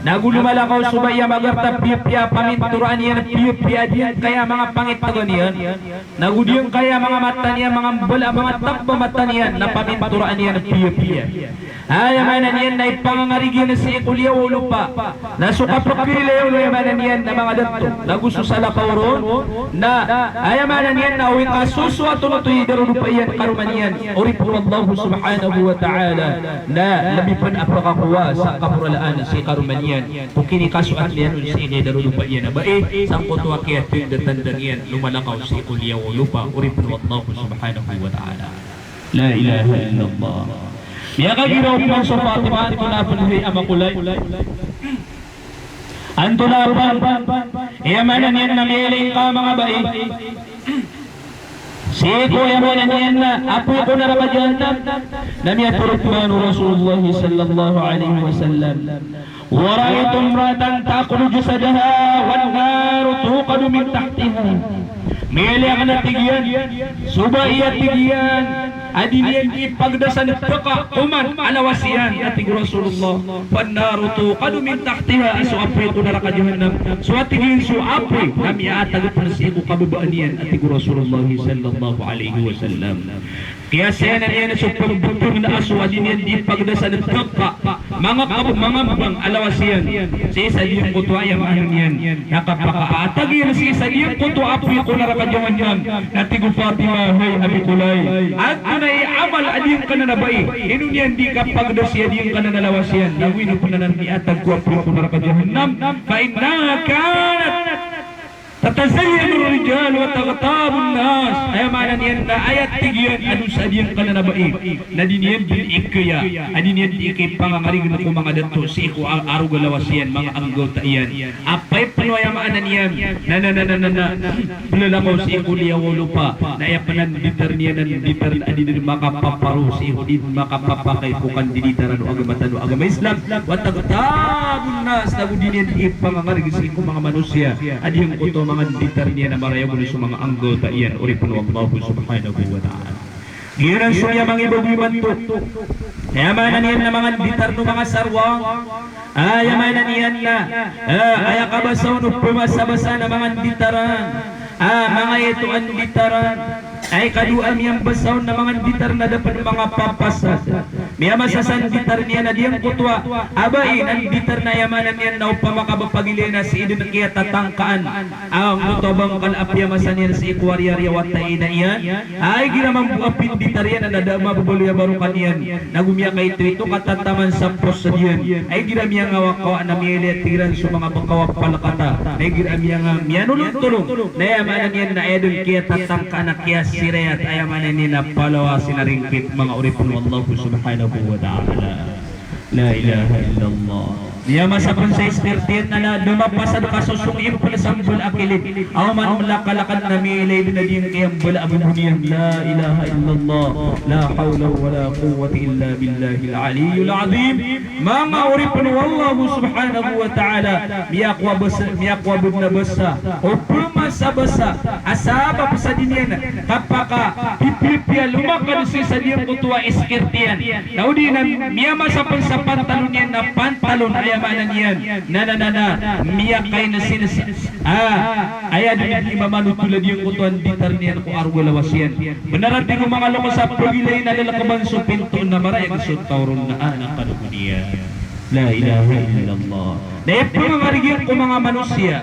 nagulumalakaw subaya magartab pipya paminturan yan pipya diyan kaya mga pangitagon yan nagudiyan kaya mga mata niya mga bala mga tabba mata niya na paminturan yan pipya ayamanan yan na ipangangarigyan na si ikulyaw lupa na sukapropililayaw na yamanan yan na mga dato nagusto sa lakawron na ayamanan yan na uwing kasuswa tunutoy darun pa yan karumanian uripun Allah subhanahu wa ta'ala na labipan apakakuwa sa kapuralaan si karumanian kung kinikasuat liyan ulit si darun pa yan abae sang kutwa kaya tindatan yan lumalakaw si kulyaw lupa uripun Allah subhanahu wa ta'ala. La ilaha illallah miya kagiraw pang sa Fatima ito na panhay amakulay antulapan iyamanan yan na miling ka mga bae Siko yamanan yan na apo ko na ramadyanan lam yaturukmanu Rasulullah sallallahu alaihi wasallam wa ra'aytu imra'atan takhruju sadaha wan naru tuqadu min tahtiha mili ang natigyan subaya tigyan adiniyan ipagdasan pagka uman alawasiyan ating Rasulullah wan naru tuqadu min tahtiha isu apoy ko na rakajahannam so atigin su apoy kami atagot na sa imo kababaanian ating Rasulullah sallallahu alaihi wasallam kaya siya na niya na sa pagbutong na aso adiniyan ipagdasan pagka mga bang alawasiyan sa isa diyang kutwa yung anong yan nakapakaatagin sa isa diyang kutwa apoy ko na rakajahannam ating Fatima hay abikulay at ay amal adiyang kananabay inun yan di kapag dasya adiyang kananalawas yan nawin po na nang iatag ko ang puno na rakajahannam fa inna kanat Tatazayyanu rijal wa taghtabu nas. Ay manan yan na ayat tigyan anu sa diyan kana nabai. Na diniyan din ikya. Adiniyan ikay pangangarig na ko mga dato si ko aruga lawasian mga anggota iyan. Apay panwaya maanan yan. Na bulala si ko liya lupa. Na ayapanan ditar niya nan ditar adin makapaparu si ko din makapapakay pukan diditaran o agamatan o agama Islam. Wa taghtabu nas na diniyan ipangangarig si ko mga manusia. Adiyang ko mga ditar niya na maraya muli sa mga anggota iyan uripun Allah subhanahu wa ta'ala. Giran suya mga ibabiman to. Yamanan niyan na mga ditar no mga sarwang. Yamanan niyan na aya kabasaw no pumasa-basa na mga ditaran. Mga ito ang ditaran. Ay kaduan yang basaw na mga ditar na dapat mga papasas. Miya masasan ditar niya na diyang kutwa. Abain ang ditar na yamanan niyan na upamakabapagili na si idun kaya tatangkaan. Ang utobang kalapya masan niya si ikwaryarya watay na iyan. Ay ginamang buapin ditar yan na nadama bubuloy barukan yan. Nagumya kay ito katataman sa pos sa diyan. Ay ginamya nga wakawa na miyalit tiran sa mga bakawa palakata. Ay ginamya nga miyanulong-tulong. Na yamanan yan na idun kaya tatangkaan na kaya sirayat ayaman ini na palawa sinaringkit mga uripun Allah subhanahu wa ta'ala. La ilaha illallah. Niya masapon sa ispertin na lumapasad kasusungin pala sa mbul akilid. Aw man malakalakad na milay na din kayang bula abuniyang la ilaha illallah. La hawla wa la quwwata illa billahil aliyyul azim. Mga uripun Allah subhanahu wa ta'ala. Miyakwa bud na basa. O pumasa basa. Asaba sa dinyan. Kapaka pipipya lumakad sa diyang kutuwa iskirtiyan. Naudi na miya masapon sa pantalon yan na pantalon ayamanan yan miyak kay na sinas ayan imamano tulad yung kutuan ditar niyan kung arugalawas yan benaran din mga loko sa pagilay na lalakaban so pinto na marayag so tauron na anak kanuniya. La ilaha illallah. Dahil po mga rigyan ko mga manusia.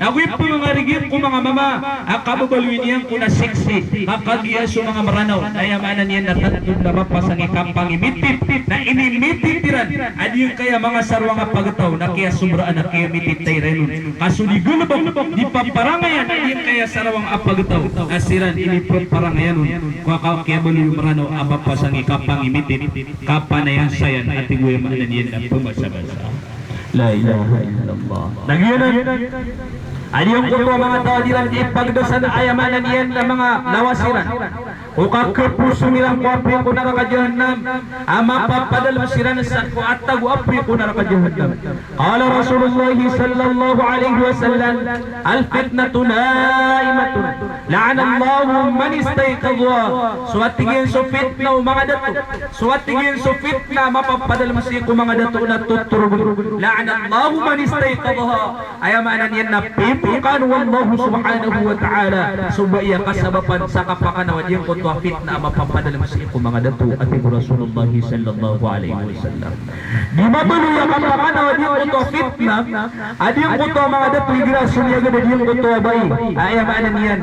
Ako'y po mga rigyan ko mga mama. Akababaluin niyan ko na siksi. Kakagiya so mga maranaw. Nayamanan niyan na tatod na mapasang ikapang imitit. Na inimititiran. Adi yung kaya mga sarwang apagataw. Na kaya subraan na kaya mititay renon. Kaso di gulubog. Di paparangayan. Adi yung kaya sarawang apagataw. Asiran inipot parangayan nun. Kaya baluin maranaw. Abapasang ikapang imitit. Kapanayan sayan. At iguya maanan niyan na pumasabasa. La ilaha illallah. Nagyunan. Adiyong kuto mga tawadiran ipagdasan ayamanan yan na mga lawasiran. O kakepuso nilang kuapi ko na nakajahannam. Ama papadal masiran sa kuatag kuapi ko na nakajahannam. Qala Rasulullah sallallahu alaihi wasallam al-fitnatu naimatun. La'anallahu man istayqadha. Suwatigin so fitna mga dato. Suwatigin so fitna mapapadal masiko mga dato na tuturog. La'anallahu man istayqadha. Ayamanan yan na bukan wallahu subhanahu wa ta'ala subaya kasabapan sa kapakanawan yung kutwa fitna mapapadala sa iko mga datu at iko Rasulullah sallallahu alaihi wasallam. Di matuloy ang kapakanawan yung kutwa fitna at yung kutwa mga datu yung rasul yung ganda yung kutwa bayi ayamanan yan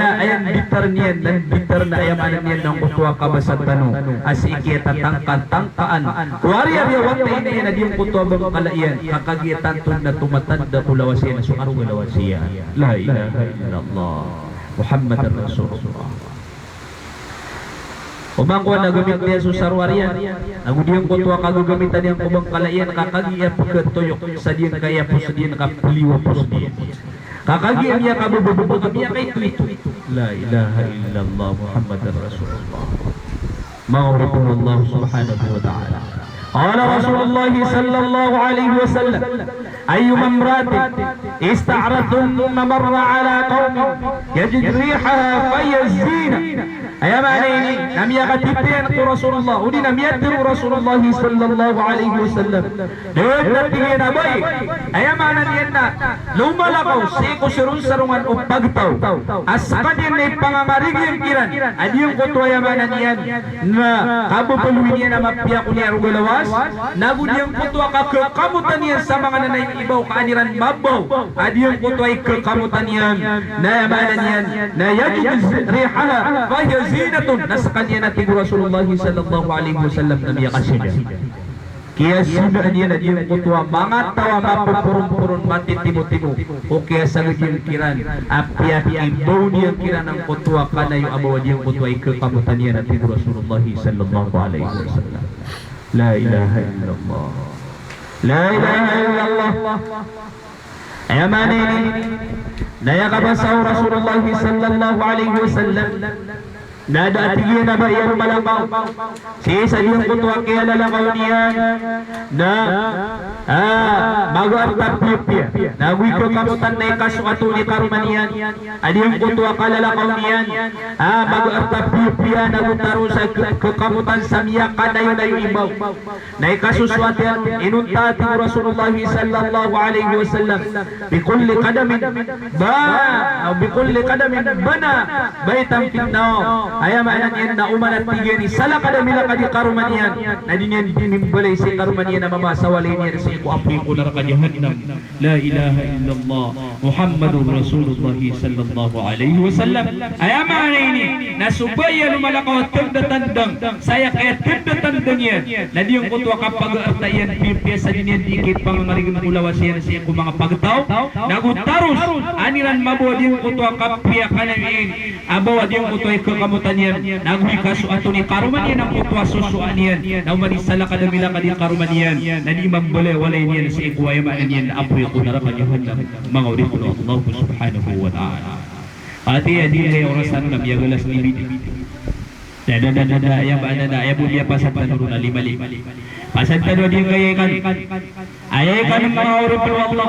ayan bitar niyan bitar na ayamanan yan ng kutwa kabasat tanong as ikita tangkaan kuwari ariawat na yan at yung kutwa bang kalaiyan kakagiatan tun na tumatanda pulawasiyan na sukarungan wasiya. La ilaha illallah Muhammadar Rasulullah. Umangkuan na gamit niya sa sarwarian. Nagudiyang kutwa kagagamitan niyang kubang kalayan kakagiya pagkatuyok sa diyang kaya po sa diyang nakapuliwa po sa diyang. Kakagiya niya kabubububog niya kay tuwito. La ilaha illallah Muhammadar Rasulullah. Ma'uripun Allah subhanahu wa ta'ala. قال رسول الله صلى الله عليه وسلم أيما امرأة استعرت مر على قوم يجد ريحها فيزين أيما عليني لم يغتبين رسول الله ودي لم يدر رسول الله صلى الله عليه وسلم ليغتبين أبي أيما علينا لو ملقوا سيكو سرون سرونgan upagtaw asakadin na ipangamarigyan kiran adiyong kutwa yamanan yan na kabupaluin niya na mapya kunya rugalawas nagudiyang kutwa kakamutan niya sa mga nanay ibaw kaaniran mabaw adiyong kutwa kakamutan yan na yamanan yan na yajid rihala fahiya zinatun nasa kanya natin Rasulullah sallallahu alaihi wasallam na miyakasya Kaya sunod niya na diyang kutwa, mga tawa mapupurun-purun matitimo-timo. O kaya sagad yung kiran, apya ibaw niyang kiran ng kutwa kana yung abawa diyang kutwa ikakamutan niya natin Rasulullah sallallahu alaihi wasallam. La ilaha illallah. La ilaha illallah. Ayamani nayakabasaw Rasulullah sallallahu alaihi wasallam. Nadatigyan na ba iyang malakaw? Sa iyong kutwa kaya lalakaw niya na bago ang tapipya nagoy ko kamutan na ikasukato ni karumanian adiyang kutwa kalalakaw niyan bago ang tapipya nagutaro sa kakamutan sa miyakan na yun na yung ibaw na ikasuswatian inunta ating Rasulullah sallallahu alaihi wasallam bikulli kadamin bana baitang fitnaw ayam anan yan na umanat tigyan ni sala kadamila kadi karumanian na din yan dinimbalay si karumanian na mamasawalay niya sa iku apoy ko na rakadihannam la ilaha illallah Muhammadur Rasulullah sallallahu alaihi wasallam ayam anan ini nasubaya lumalakaw at tagdatandang saya kaya tagdatandang yan na di yung kutwa kapag artayan piyesa din yan dikit pangangarigin ulawas yan sa iku mga pagtaw nagutarus aniran mabuwa di yung kutwa kapya kanamin abawa di yung kutwa ikakamutan yan nagwi kaso ato ni karuman yan ang kutwa susuan yan na umanisala kadamila kadil karuman yan na di mambala walay niyan sa ikuwayamaan yan na apoy ko narakadyahan ng mga ulit ko Allah subhanahu wa ta'ala ati adi ay orasan na miyagalas ni bidi ayam ayam bulia pasat tanurun na lima pasat tanurun din kaya ayay kan mga ulit ko Allah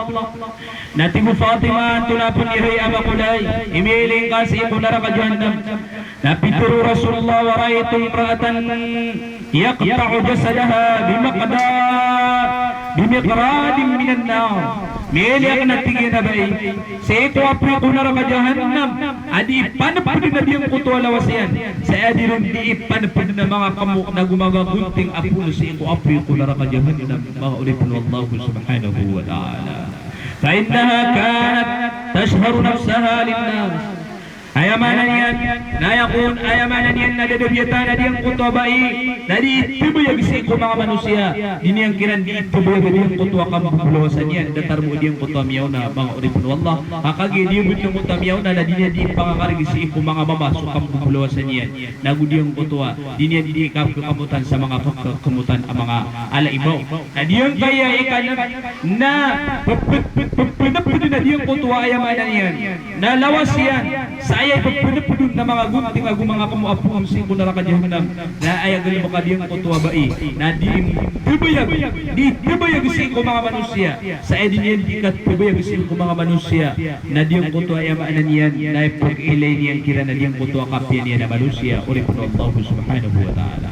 natimu Fatima tulapun iray amakulay imiling kasi ko narakadyahan ng napituru Rasulullah wa ra'aytu imra'atan yaqta'u jasadaha bimiqradin minan nar mili ak natigin na bay sa ito apoy ko narakadyahan adi ipanapad na diyang kutwa lawasyan sa adi rin di ipanapad na mga kamuk na gumagagunting apoy sa ito apoy ko narakadyahan mga ulipun Allah subhanahu wa ta'ala فإنها كانت تشهر نفسها للناس ayamanan yan nayakun ayamanan yan nadadabiyatan na diyang kutubai na di itibuyag si ko mga manusia din yang kiran di itibuyag diyang kutuwa kamabulawasan yan datar mo diyang kutuwa miyaw na mga uripun wallah kakagi di yung kutuwa miyaw na di niya di pangakarigi si ko mga mamasok kamabulawasan yan nagu diyang kutuwa di niya di kamutan sa mga kamutan ang mga alaibaw na diyang kaya ikan na pinapin na diyang kutuwa ayamanan yan na lawas yan sa ayay pagpunapudun na mga gunting agu mga kamuapuam si ko narakadyahanam na ayagal mo kadiyang kutwa bai na di tibayag si ko mga manusia sa edin yan di kat tibayag si ko mga manusia na diyang kutwa ayamaanan yan na pag-ilay niyan kira na diyang kutwa kapyan yan na manusia uripun Allah subhanahu wa ta'ala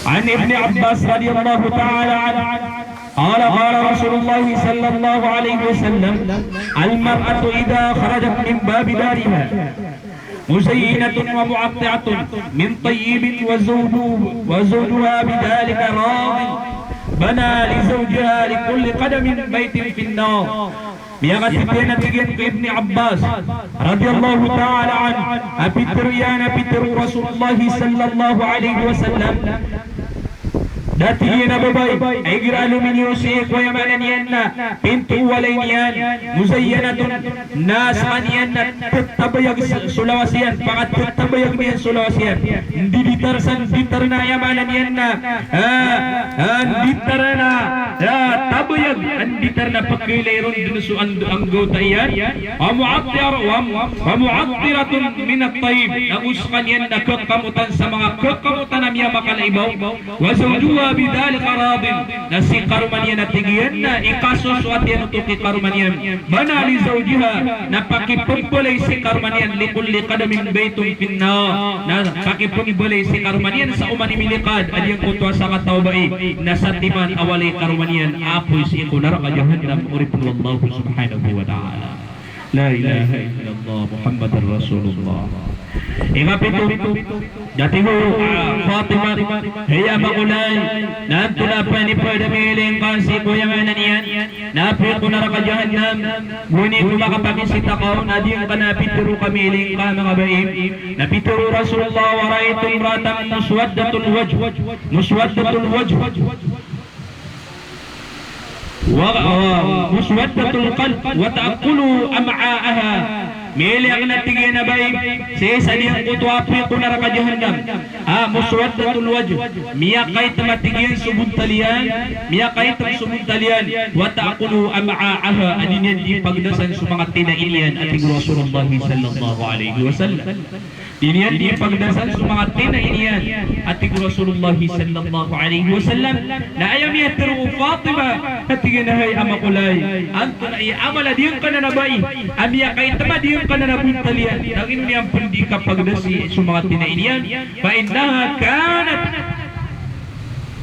عن ابن عباس رضي الله تعالى عنه قال رسول الله صلى الله عليه وسلم المرأة إذا خرجت من باب دارها مزينة ومعطعة من طيب وزوجها بذلك راض بنى لزوجها لكل قدم بيت في النار بيغتبين تجين ابن عباس رضي الله تعالى عنه أبتر رسول الله صلى الله عليه وسلم Dati na babay ay gira-aluminyo si Kuwayamanan yan na pinto walay niyan muzayyanatun na sa kaniyan na tatabayag sulawasiyan pakat tatabayag niyan sulawasiyan hindi bitar na yamanan yan na bitar na tabayag bitar na pagkailayron dinusu ang gota yan wamu'attiratun minat-taib na uskan yan na kakamutan sa mga kakamutan na miya makalaibaw wasawduwa bidalik arabin na si karumanian na tigiyan na ikasuswat yan utuki karumanian manali zawjiha na pakipumpulay si karumanian likulli kadaming baytong pinna na pakipumpulay si karumanian sa umanimilikad adiyang kutwa sa katawbai na sa timan awalay karumanian apoy si ikunar kajahannam uripun wallahu subhanahu wa ta'ala la ilaha illallah Muhammadur Rasulullah Ikapito, dati ho, Fatima, hiya makulay, nanto na panipardamiling kasi ko yung ananiyan, napit ko na rakadyahan ngunit ko makapagisit ako, na di ang kanapituro kamiling ka mga baim, napituro Rasulullah wa ra'aytum ratang muswaddatul wajh, ومسودة القلب وتأكل أمعاءها ميلي أغنى تيجي نبايب سيسالي قطوة في قنر جهنم مسودة الوجه ميا قيت ما تيجي سبون تليان وتأكل أمعاءها أدين دي پagdasan sumangatina ilian ating Rasulullah sallallahu alaihi wasallam dinian di pagdasan sumangatina ilian ating Rasulullah sallallahu alaihi wasallam na ayaw niya tiru Fatima ating nahay amakulay anto na iamala diyan ka na nabai amiya kay tama diyan ka na nabuntalian naging niyang pundi ka pagdasi sumangatina ilian fa innaha kanat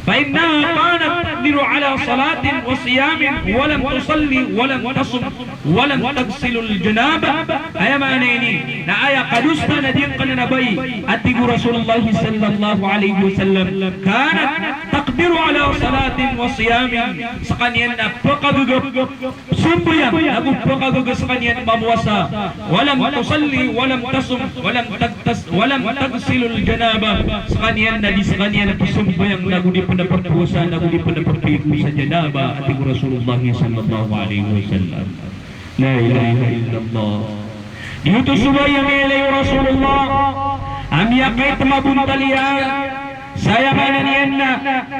فإنها كانت تقدر على صلاة وصيام ولم تصلي ولم تصم ولم تغسل الجنابة أي معنيني نآية قدستا ندين قلنا بي أتقو رسول الله صلى الله عليه وسلم كانت تقدر على صلاة وصيام سقنيا فقدق سنبيا أبو فقدق سقنيا مموسا ولم تصلي ولم تصم ولم تغسل الجنابة سقنيا ندي سقنيا نتسنبيا نقول pendapat Nabi pendapat sa janaba ating Rasulullah sallallahu alaihi wasallam. La ilaha illallah. Dito subay ang ilay Rasulullah am yakay mabuntalian saya kananian na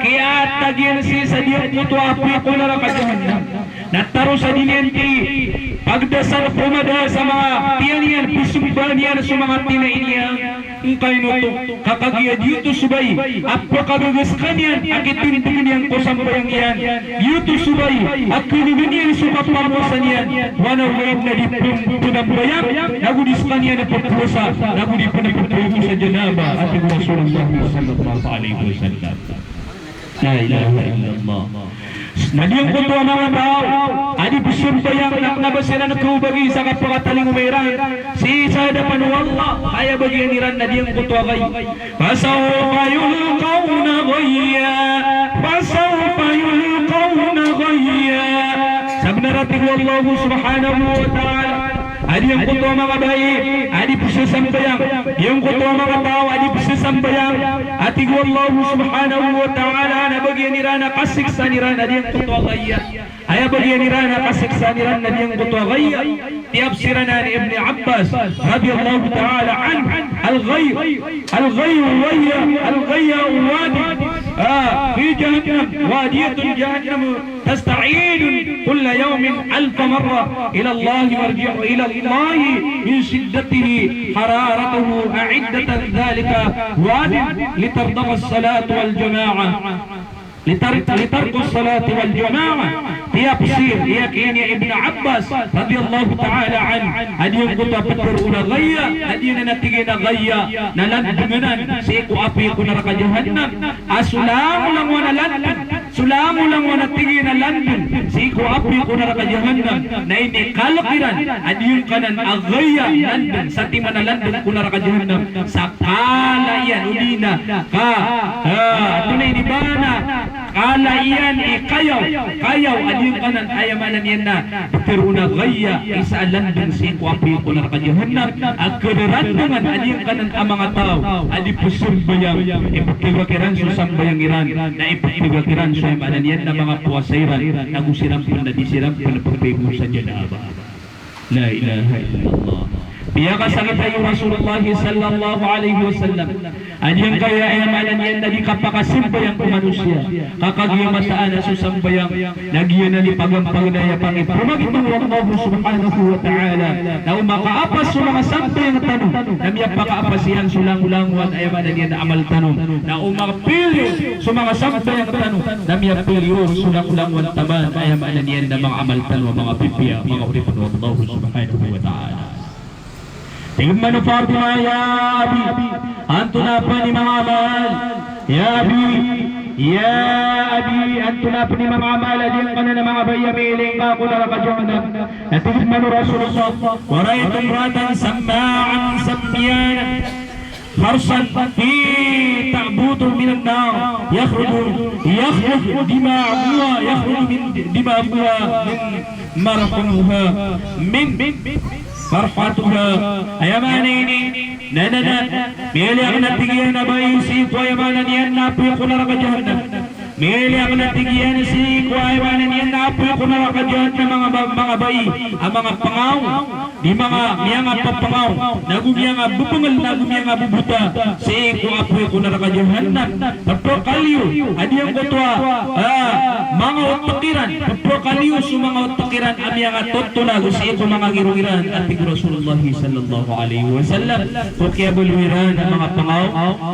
kaya tagyan si sa diyan ito api ko na rakadyahan nataro sa dinyanti pagdasal pumada sa mga tiyanian pisumbanyan sa mga tinainian kayo to kakagya dito subay apo kagagas kanyan akitintin yang kusambayang iyan dito subay at kunuganyan sukapamuasan yan wanawag na di punambayang nagudis kanyan na pagpusa nagudis punapagpusa sa janaba at yung Rasulullah sallallahu alaihi wasallam. La ilaha illallah. Nadiyang ko to mga tao, adi pusumpayang naknabasila na kubagi sa kapakataling umayran. Si isa dapan wallah, kaya bagian niran nadiyang ko to agay. Pasawpa yulqawna gayya, pasawpa yulqawna gayya. Sabnarating wallah subhanahu wa ta'ala. Adi yang kutu mga bayi, adi pususambayang. Yang kutu mga tao, adi pususambayang. Ating wallah subhanahu wa ta'ala na bagian nirana kasiksa nirana adi yang kutu agaya. Ay bagian nirana kasiksa nirana adi yang kutu agaya. Tiap sirana ni Ibn Abbas radhiyallahu ta'ala an al-ghayr waya al-ghayya wadi fi jahannam wadiyatun jahannam تستعين كل يوم 1000 مرة إلى الله مرجع إلى الله من شدته حرارته أعدة ذلك واد لترضى الصلاة والجماعة لترك الصلاة والجماعة تيابسير يكين ابن عباس رضي الله تعالى عنه هدي قطع بترون غيا هدي نتيجنا غيا نلندمنا سيكو أبيكو نرك جهنم السلام لم ونلندم سلام لم ونتيجنا لندن سيكو أبيكو نرك جهنم نيني قلقرا هدي كنن أغيا لندن ستيمنا لندن كنا رك جهنم سقالا ينودينا تنيني بانا قال iyan kayaw adin kanan ayamanan yan na teruna gaya isaalan din si kuapi ko na kajahannam agkadarantungan adin kanan ang mga tao adi pusumbayang ipagkiwakiran susambayang iran na ipagkiwakiran suamanan yan na mga puwasairan nagusiram pun na disiram pun na pagbigo sa janaba. La ilaha illallah. Piyaka sa tayo Rasulullah sallallahu alaihi wasallam anyang kaya ay amalan yan na di kapakasimbayang kumanusya kakagiyama saan na susambayang nagyan na ni pagampagdaya pangipumag itong Allah subhanahu wa ta'ala na umakaapas sa mga sambayang tanong na miyak pakaapas yan sulang-ulangwan ay amalan yan na amal tanong na umakpilyo sa mga sambayang tanong na miyak pilyo sulang-ulangwan taman ay amalan yan na mga amal tanong mga pipiya mga uripon Allah subhanahu wa ta'ala. Tingnan Fatima ya Abi antuna pani mga amal ya Abi antuna puni mga amala din kana na mga bayamiling ka ko na kajonan natigid man Rasulullah wa ra'aytu imra'atan sama'an samyan harsan fi ta'budu min an-nar yakhruju dima'uha min marfuha min farfatuha ayamanini nanana mele agna tigiyan na bayisi ko ayamanan yan napuy ko na jahannam mele agna tigiyan si ko ayamanan yan napuy ko na jahannam mga bayi ang mga pangaw di mga miyang papangaw nagumiyang bupungal nagumiyang bubuta si ko apuy ko na jahannam tapos kaliyo adiyang ko to mga otakiran tapos kaliyo su mga otakiran amiyang tutuna si ko mga girugiran at Rasulullah sallallahu alaihi wasallam ko kaya buluiran ang mga pangaw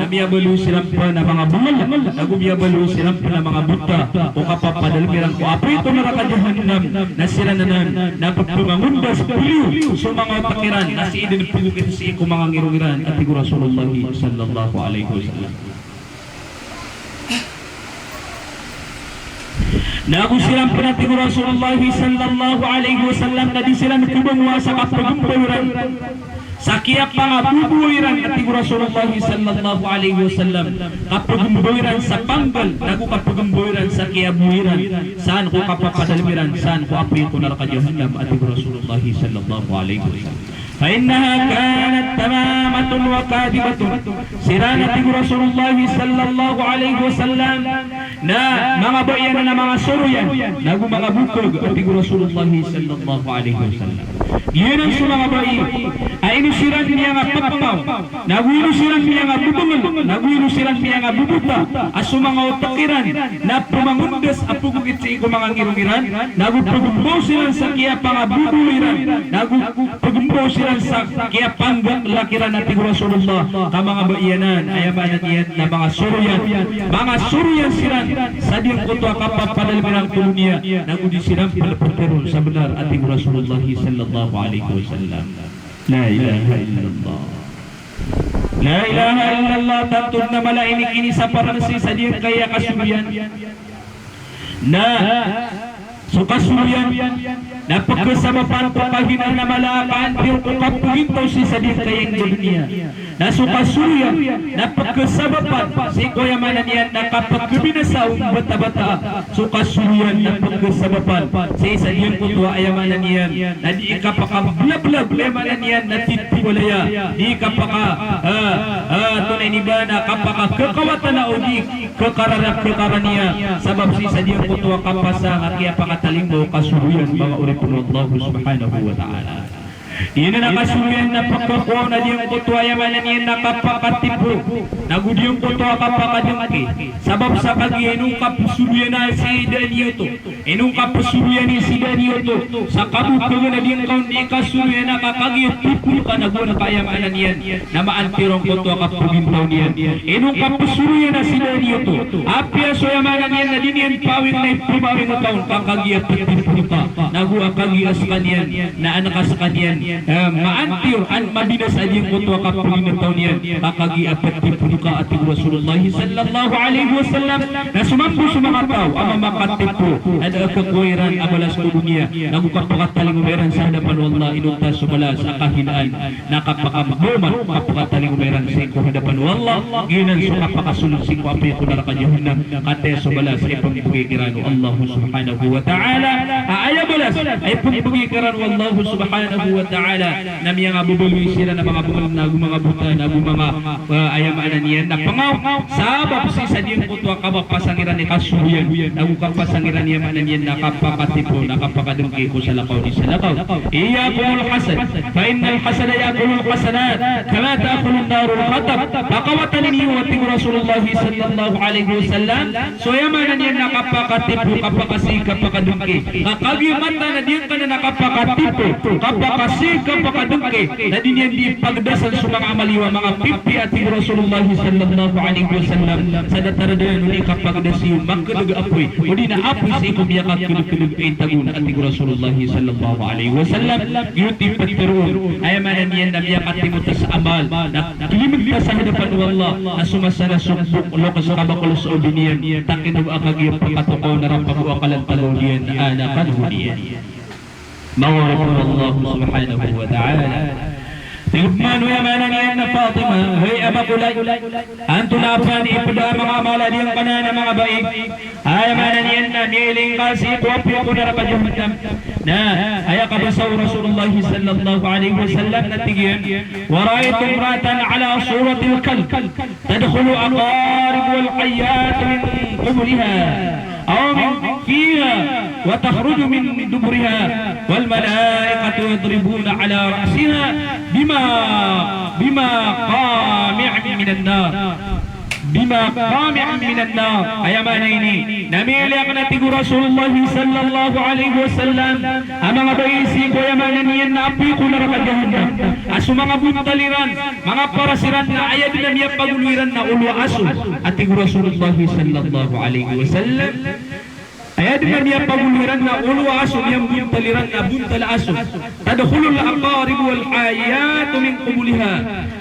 nabiyabalu silang pa na mga bungal nagubiyabalu silang pa na mga buta o kapapadalmiran ko apoy ko narakajahannam na sila nanan napagpungangundas puliw sa mga takiran na si idin pugit si ko mga ngirugiran at Rasulullah sallallahu alaihi wasallam Naku silang penati Rasulullah sallallahu alaihi wasallam na di silang kubangwa sa kapagumbuiran sakiya pangabubuiran at Rasulullah sallallahu alaihi wasallam kapagumbuiran sa panggal naku kapagumbuiran sa kiyabuiran saan ko kapapadalmiran saan ko apoy ko narakajahannam at Rasulullah sallallahu alaihi wasallam فإنها كانت تمامة وكاذبة سيرانة رسول الله صلى الله عليه وسلم na mga bayan na mga suryan nagu mga bukog at Rasulullah sallallahu alaihi wasallam yun ang mga bayi ay inusiran niya nga papangaw nagu inusiran niya nga bubungal nagu inusiran niya nga bubuta as mga otakiran na pumangundas apugugit sa iko mga ngirungiran nagu pagumbaw sila sa kiya pangabubuiran nagu pagumbaw sila sa kaya panggang lakiran natin Rasulullah ka mga baiyanan ayaman niyan na mga suryan siran sa diyang kuto kapapadalmirang kulunia nagudi silang palaperteron sa benar ating Rasulullah sallallahu alaihi wasallam la ilaha illallah la ilaha illallah tatun na malainik ini sa paransi sa diyang kaya kasuryan na sukasuyan napagkasabapan ko kahinan na malakaan pero kung kapuhintaw si sadin kayang dunia na sukasuyan napagkasabapan si kuyamanan yan na kapag kubinasaw bata-bata sukasuyan napagkasabapan si sadin ko to ayamanan yan na di ikapakablablag ayamanan yan na titwalaya di ikapaka tunay ni ba na kapakakakawatan na o di kakaraniya sabab si sadin ko to kapasa kaya pakataling mo kasuyan mga uripun Allah subhanahu wa ta'ala Ina nakasuyan na pagkakuha na diyang kutuwa yaman niya nakapakatipo nagudiyang kutuwa kapakadangki sabab sa kagi inong kapusuruyan na si Daniyoto inong kapusuruyan ni si Daniyoto sa kabukagan na diyang kaun di kasuruyan na kakagiyot tipul ka nagwa na kayamanan niyan na maantirong kutuwa kapugintaw niyan inong kapusuruyan na si Daniyoto apya so yamanan niyan na diniyan pawing na ipumawing na kaun kakagiyot tipul ka nagwa kagiyas kanyan na anakas kanyan maantir an madinas ajing kutuwa kapugintaw niyan kakagiapat tipul ka ating Rasulullah sallallahu alaihi wasallam na sumambo sa mga tao ang makatipo at kakwaran abalas ko dunia nagukapakataling umeran sa hadapan Allah inuntas sumalas ang kahinaan nakapakamuman kapakataling umeran sa iko hadapan Allah ginan sa kapakasulong sa iko api ko narakajahannam kate sumalas ay pagpugikirano Allah subhanahu wa ta'ala ayabalas ay pagpugikirano Allah subhanahu wa ta'ala na miyang abubuluy sila na mga bungal na mga buta na mga ayamanan niyan na pangaw sabab si sa diyang kutwa kapapasangiran ni kasuyan nagkapasangiran niya manan niyan nakapakatipo nakapakadungki ko sa lakaw ni sa lakaw iyakumul hasad fa innal hasada yakumul hasanat kama ta'kulun narul khatab pakawatan niyo ating Rasulullah sallallahu alaihi wasallam so yamanan niyan nakapakatipo kapakasi kapakadungki kakagi mata na diyan ka na nakapakatipo kapakasi sika pakadungke na dinyan di pagdasan sa mga amaliwa mga pipi at Rasulullah sallallahu alaihi wasallam sa dataradayan uli kapagdasi magkadug-apoy uli na apoy sa ikumiyakak kilug-kilug ay tagun at Rasulullah sallallahu alaihi wasallam yuti patirun ay manan yan na miyakat timuta sa amal na kilimagta sa hadapan ng Allah na sumasana sumbuk lokas kabakulos o biniyan takinug akagiyang pagkatukaw na rampagu akalan taluliyan na anakan huliyan mawarakum Allah subhanahu wa ta'ala Tigmanu ya mananiyan na Fatima Hay amakulay Ang tunapan ipada mga malaliang kanan ng mga baik Ay mananiyan na niling kasi Kuwapi ako na rapajahannam Na ay kabasaw Rasulullah sallallahu alaihi wasallam na tigyan Waraitu imratan ala suratil kalb Tadkhulu aqarib wal qayyat min qumuliha أو من فيها وتخرج من دبرها والملائكة يضربون على رأسها بما قامع من النار بما قامع من النار أي معنيني نميل يقنتك رسول الله صلى الله عليه وسلم أما بيسيك ويمانني أبيك نرك جهنم أسو mga buntaliran mga parasiran na ayad na miya paguluiran na ulo aso ating Rasulullah sallallahu alaihi wasallam ayad na miya paguluiran na ulo aso miya buntaliran na buntal aso tadkhulul aqarib wal hayat min qubulha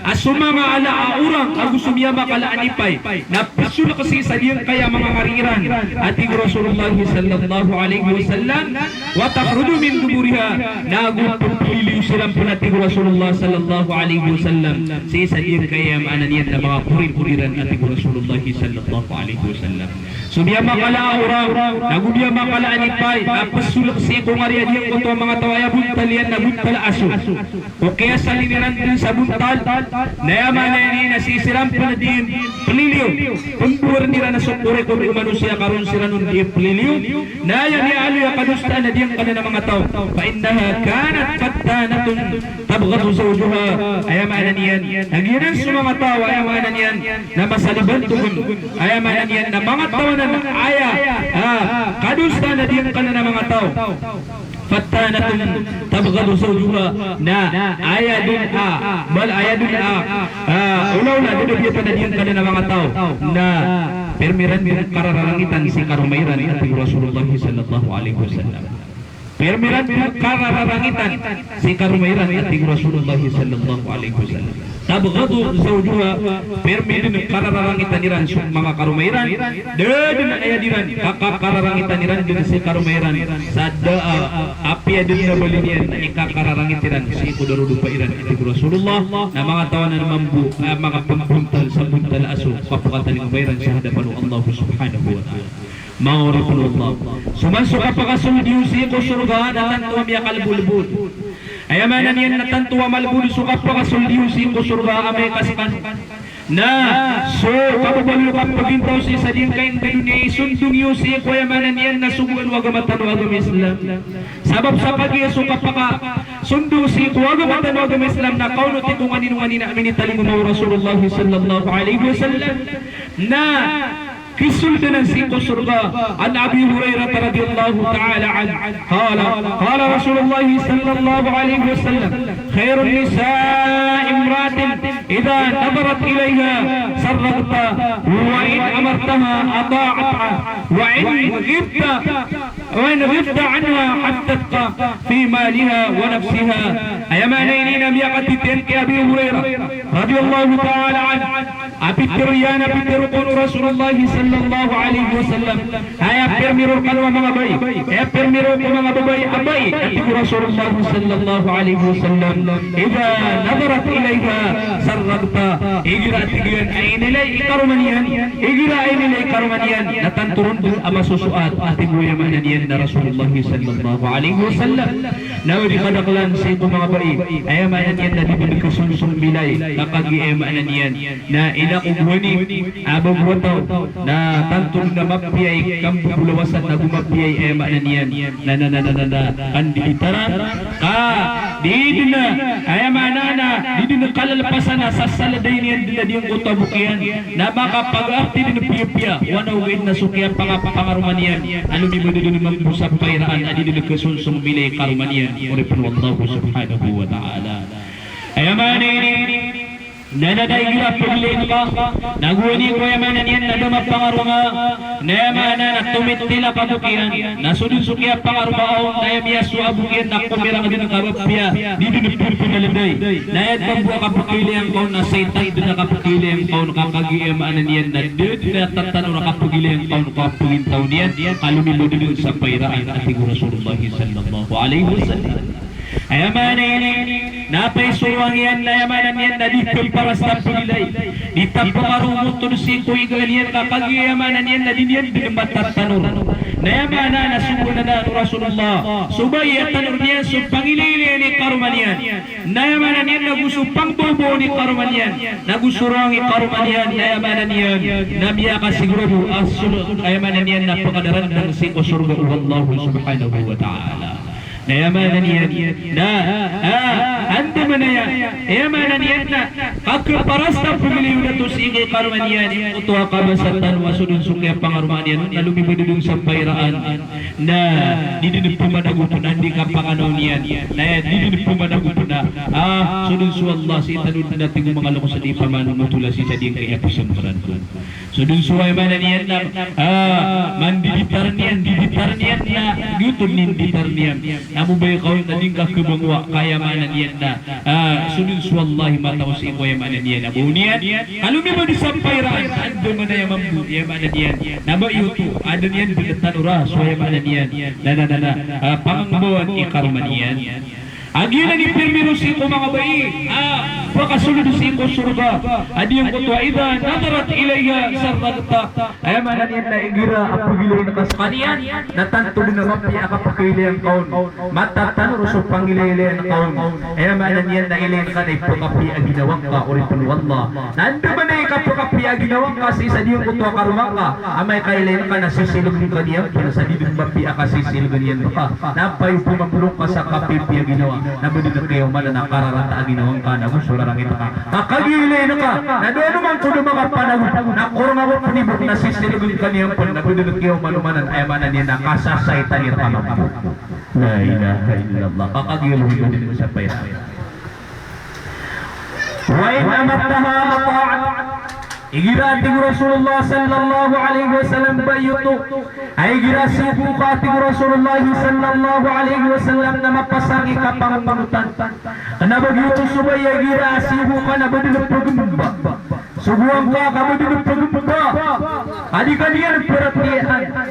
aso mga alaurang gusto miya makalaanipay na pisul kasi sa diyang kaya mga ngariran ating Rasulullah sallallahu alaihi wasallam wa takhruju min duburiha nagupuliliw silang pinating Rasulullah sallallahu alaihi wasallam sa diyang kaya mananiyan na mga kurin-kuriran ating Rasulullah sallallahu alaihi wasallam so miya makalaurang nagubiya makalaanipay pasulak si kung ariya diyang kuto mga tawaya buntalian na buntal aso o kaya sa liniran din sa buntal Nayama na yun nasisiram pa na din peliliw. Pembuar nila na sukure kung manusia karon sila nun di peliliw. Naya ni alo ya kanusta na diyan ka na ng mga tao. Painnaha kanat fattanatun tabghatu zawjuha. Ayama na niyan. Nagiran sa mga tao ayama na niyan na masaliban tukun. Ayama na niyan na mga tao na aya. Kanusta na diyan ka na ng mga tao. Fattanatun tabghadu zawjuha na ayadun bal ayadun ulaw na dinubiyat na diyan kanina mga tao na permiran karararangitan si karumayran at Rasulullah sallallahu alaihi wasallam permiran karararangitan si karumayran at Rasulullah sallallahu alaihi wasallam tabghadu zawjuha permiran karararangitan niran mga karumayran dedun ayadiran kakararangitan niran din si karumayran sada api adun na balinian na ikakararangitiran si kudarudu pairan at Rasulullah na mga tawanan mambu mga pambuntal sa buntal aso kapukatan ng bayran sa hadapan ng Allah subhanahu wa ta'ala Mawarakulullah sumasok kapakasuldiyo si ko surga na tantuwa miya kalbulbul ayamanan yan na tantuwa malbul suka pakasuldiyo si ko surga amay kaskan na so kapabalo kapagintaw si sa diyang kain dunia isundong yu si ko ayamanan yan na suguan wagamatan wagam Islam sabab sa pag-iso kapaka sundo si ko wagamatan wagam Islam na kauno titunganin na amin italimu mo Rasulullah sallallahu alaihi wasallam na كسلتنا سيق الشرقة عن أبي هريرة رضي الله تعالى عنه قال رسول الله صلى الله عليه وسلم خير النساء امرأة إذا نظرت إليها سرتها وإن أمرتها أطاعتها وإن غبت عنها حدثتها في مالها ونفسها أيما نينين ميقتي تلك أبي هريرة رضي الله تعالى عنه أبتريانا بترقون رسول الله صلى الله عليه وسلم هيا برميرو كلمة مغبي هيا برميرو كلمة مغبي أبي أتك رسول الله صلى الله عليه وسلم إذا نظرت إليها سرقتا إجراء تجيان أين لي كرمانيان إجراء أين لي كرمانيان نتنطرون أما سوسوات أتك ويمانيان رسول الله صلى الله عليه وسلم نوري خدقلان سيكو مغبي أيما أنيان نبي بكسون سنبلاي لقاقي أيما أنيان نا inakugwani abang wataw na tantong na mapiyay kampubulawasan na gumapiyay ema na niyan na anditaran ka di na ay manana di na kalalpasan na sa saladay niyan din na diyang utabukian na makapag-akti din na piya-piya wanawin na sukya pangarumanian alumi mo din naman po sa pairaan adi din nagkasunsong bilay karumanian uripun wallahu subhanahu wa ta'ala ay manana nanadaigira pagilin ka naguni ko yamanan yan na dumapangarunga na yamanan na tumitila pabukihan na sudun-sukya pangarumaon na yamiya suabukihan na kumirang din ang kabapya di dinipin ko naladay na yan pagbuwa kapagili ang kaon na saitan doon na kapagili ang kaon kakagiyamanan yan na doon na tatano na kapagili ang kaon kapagintaw niyan kalumilo din sa pairaan at higura Rasulullah sallallahu alaihi wasallam ayaman napay suruang yan na yamanan yan na dipil para sa pagilay di tapakarumot to si kuy ganyan kapag yamanan yan na din yan din matatanor na yamanan na sumuna na Rasulullah subay at tanor niya so pangilili ni karuman yan na yamanan yan na gusto pangbobo ni karuman yan na gusurang ikaruman yan na yamanan yan na biya ka siguro ayamanan yan na pagkadaran ng si Osurgo Wallahu subhanahu wa ta'ala na yamanan yan na ando mo na yan yamanan yan na kakaparas na pumiliw na to sige karuman yan utuwa kabasatan wasudun sukya pangaruman yan na lumibod dun sa pairaan na didinip pumanagupan hindi ka panganaw niyan na didinip pumanagupan na sudun su Allah si tanod na natin mga loko sa di pamanong matula si sa diyang kaya pisambaran ko sudun su yamanan yan na mandiditar niyan na gutun ninditar niyan namubay kaw na din kakabangwa kaya manan yan na sunod su wallahi mataw si ko yamanan yan abunian kalumi mo di sampairaan ando mo na yamambu yamanan yan naba yutu ando yan binatanura so yamanan yan na pangangbuan ikaruman yan Agilan ni Pirmiro si ko mga bayi pakasulod si ko surga adi yung kutwa ida nadarat ilayya sarnagta ay manan yan na igira apagilay na kaskanian natanto din na rapi akapagilay ang kaon matatanuro so pangilay ang kaon ay manan yan na ilay ka na ipakapi aginawang ka uripun wallah nando ba na ipakapi aginawang ka sa isa di yung kutwa karumang ka amay kailay ka na sisilog ni kaniyang sa di din mapi akasisilog niyan ka napay pumapulong ka sa kapipi aginawa nabudin na kayo man na nakararata aginawang ka na gusto lang ito ka kakagilay na ka na doon naman kung lumakapanag nakurang ako panibok na sisiligun kaniyang po nabudin na kayo manumanan ay manan niya nakasasaytan niya kamang la ilaha illallah kakagilay na din mo sa pera wa in amattaha mata'at igira ating Rasulullah sallallahu alaihi wasallam bayuto ay igira sipo ka ating Rasulullah sallallahu alaihi wasallam na mapasangi ka pangamutan na bagyuto subay ay igira sipo ka na badilog pagumba subuang ka kabadilog pagumba adi kaniyan perhatian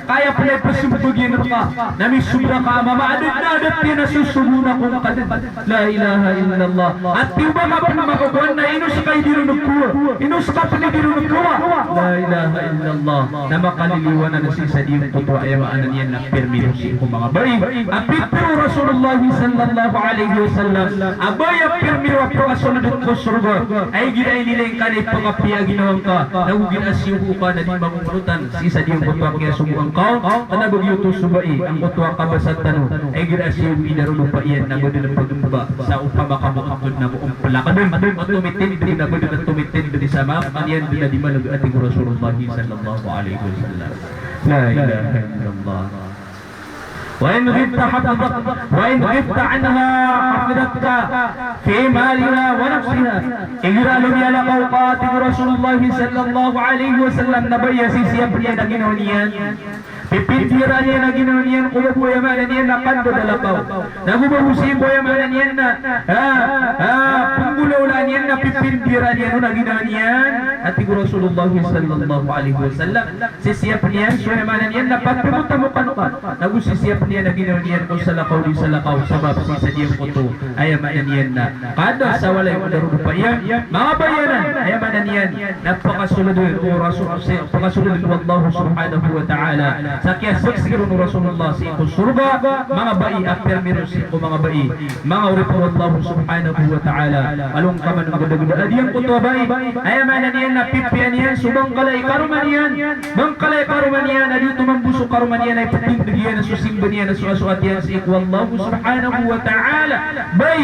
kaya pala pasumpugin ka nami subra ka mamaadad na adat niya na susubuna kong kadad la ilaha illallah at tiba ka pa makakuan na inus ka idiro nagkuha inus ka pa idiro nagkuha la ilaha illallah na makaliliwan na si sa diyong totoo ay maanan yan na permiro si ko mga bayi apit pero Rasulullah sallallahu alaihi wasallam abay ang permiro at pakasunod ko surga ay ginay nilang kanay pagkapiya ginawang ka nagugin asyo ka na di mamunutan si sa diyong totoo kaya sumuang ka na bagyuto subai ang totoo kabasat tanu ay ginay asyo inarulo pa iyan na gudin ang pagumba sa upamakabukakod na buong palakadun tumitin din na gudin at tumitin din sa mga kanyan din na di malag ating Rasulullah sallallahu alaihi wasallam la ilaha illallah وإن غبت حفظك وإن غبت عنها حفظتك في مالها ونفسها إجرى لم يلق أوقات رسول الله صلى الله عليه وسلم نبي سيسيب يدقنونيان pipintiran niya na ginawa niyan kuya po yamanan niyan na kando dalapaw nagubahusin po yamanan niyan na punggulaw niyan na pipintiran niyan na ginawa niyan at tigo Rasulullah sallallahu alaihi wasallam sisiyap niyan so yamanan niyan na pagpimunta mo kanuka nagusisiyap niyan na ginawa niyan kung sa lakaw di sa lakaw sabab si sa diyang kuto ay yamanan niyan na kada sa walay madarong pa yan mga bayanan ay yamanan niyan napakasulod o Rasulullah pakasulod wallahu subhanahu wa ta'ala sa kiyasagsiguro ng Rasulullah sa ikong surga mga bai at permiro sa ikong mga bai mga uripo Allah subhanahu wa ta'ala alung kaman ng gada-gada adiyan ko to bay ay manan yan na pipian yan subang kalay karuman yan bang kalay karuman yan adi tumambuso karuman yan ay patindihan na susimba niya na suasuat yan si wallahu subhanahu wa ta'ala bay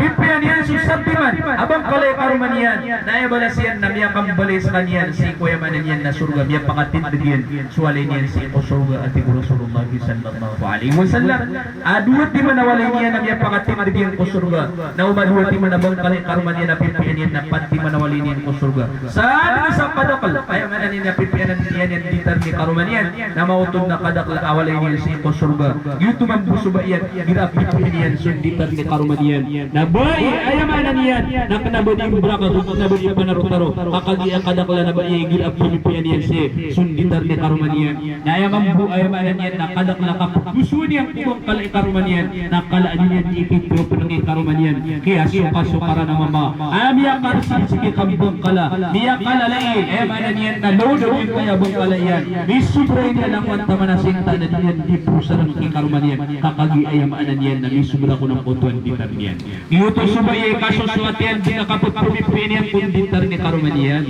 pipian yan susabdiman abang kalay karuman yan na ay balas yan na miya kambali sa kanyan si kuya manan yan na surga miya pakatindihan suwalay niyan si surga at Rasulullah sallallahu alaihi wasallam aduat di manawalay niya na miya pakatindihan ko surga na umaduat di manabang kalay karuman yan na pipian yan na pati manawalay niyan ko surga sa kadakal ay manan yan na pipian yan yan ditar ni karuman yan na mautod na kadakal awalay niyan si ko surga yuto mambuso ba yan gira pipian yan sunditar ni karuman yan na boy ay manan yan na kanabodi braka kanabodi panarutaro kakagi ang kadakal na ba gira pipian yan si sunditar ni karuman yan na ay mambu ay manan yan na kadakal kapuso niya kubang kalay karuman yan na kalaan niyan ikit pero panangay karuman yan kaya suka-sukara na mama miya karsin sige kambang kala miya kala lain manan yan na lodo yung kaya bang kala yan misubra niya lang wanta manasinta na diyan di pusa ng karuman yan kakagi ay manan yan na misubra ko ng kutuan ditar niyan iyuto subay kasusuat yan di nakapot pumipin yan kung ditar ni karuman yan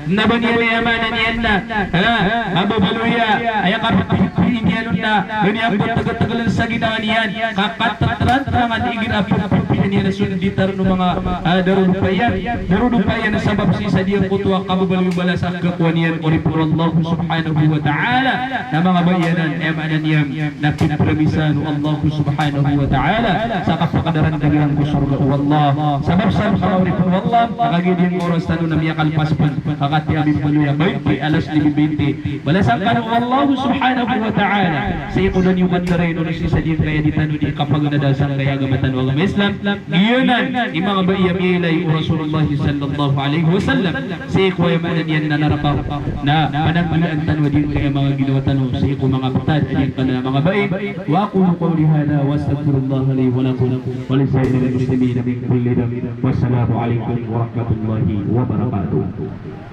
naban yan ay manan yan na ababaluya ay kapot pumipin yan na ganyan po tagal-tagalan sa ginaan yan kakatratrangan igir apipin yan na sunditar ng mga darudupayan na sabab si sa diyang kutuwa kababal-bala sa kakuan yan oripur Allah subhanahu wa ta'ala na mga bayanan emanan yan na pinapramisan Allah subhanahu wa ta'ala sa kapakadaran dagilang kusurga Allah sabab sa mga oripur Allah nakagidin oras talo na miyakal paspan kakati abim paluya 20 alas 20 balasan ka ng Allah subhanahu wa ta'ala sa ikunan yung kandaray no sa diyang kaya ditano di kapag nadasang kaya gamatan wa agama Islam giyonan di mga bayam ilay Rasulullah sallallahu alaihi wasallam sa ikuya manan yan na narapaw na panagmalaan tanwa din kaya mga ginawa tanong sa iku mga patad ayan ka na mga bayi wa aqulu qawli hada wa astaghfirullah li wa lakum wa li sa'iril muslimin min kulli dhanb wassalamu alaikum warahmatullahi wabarakatuh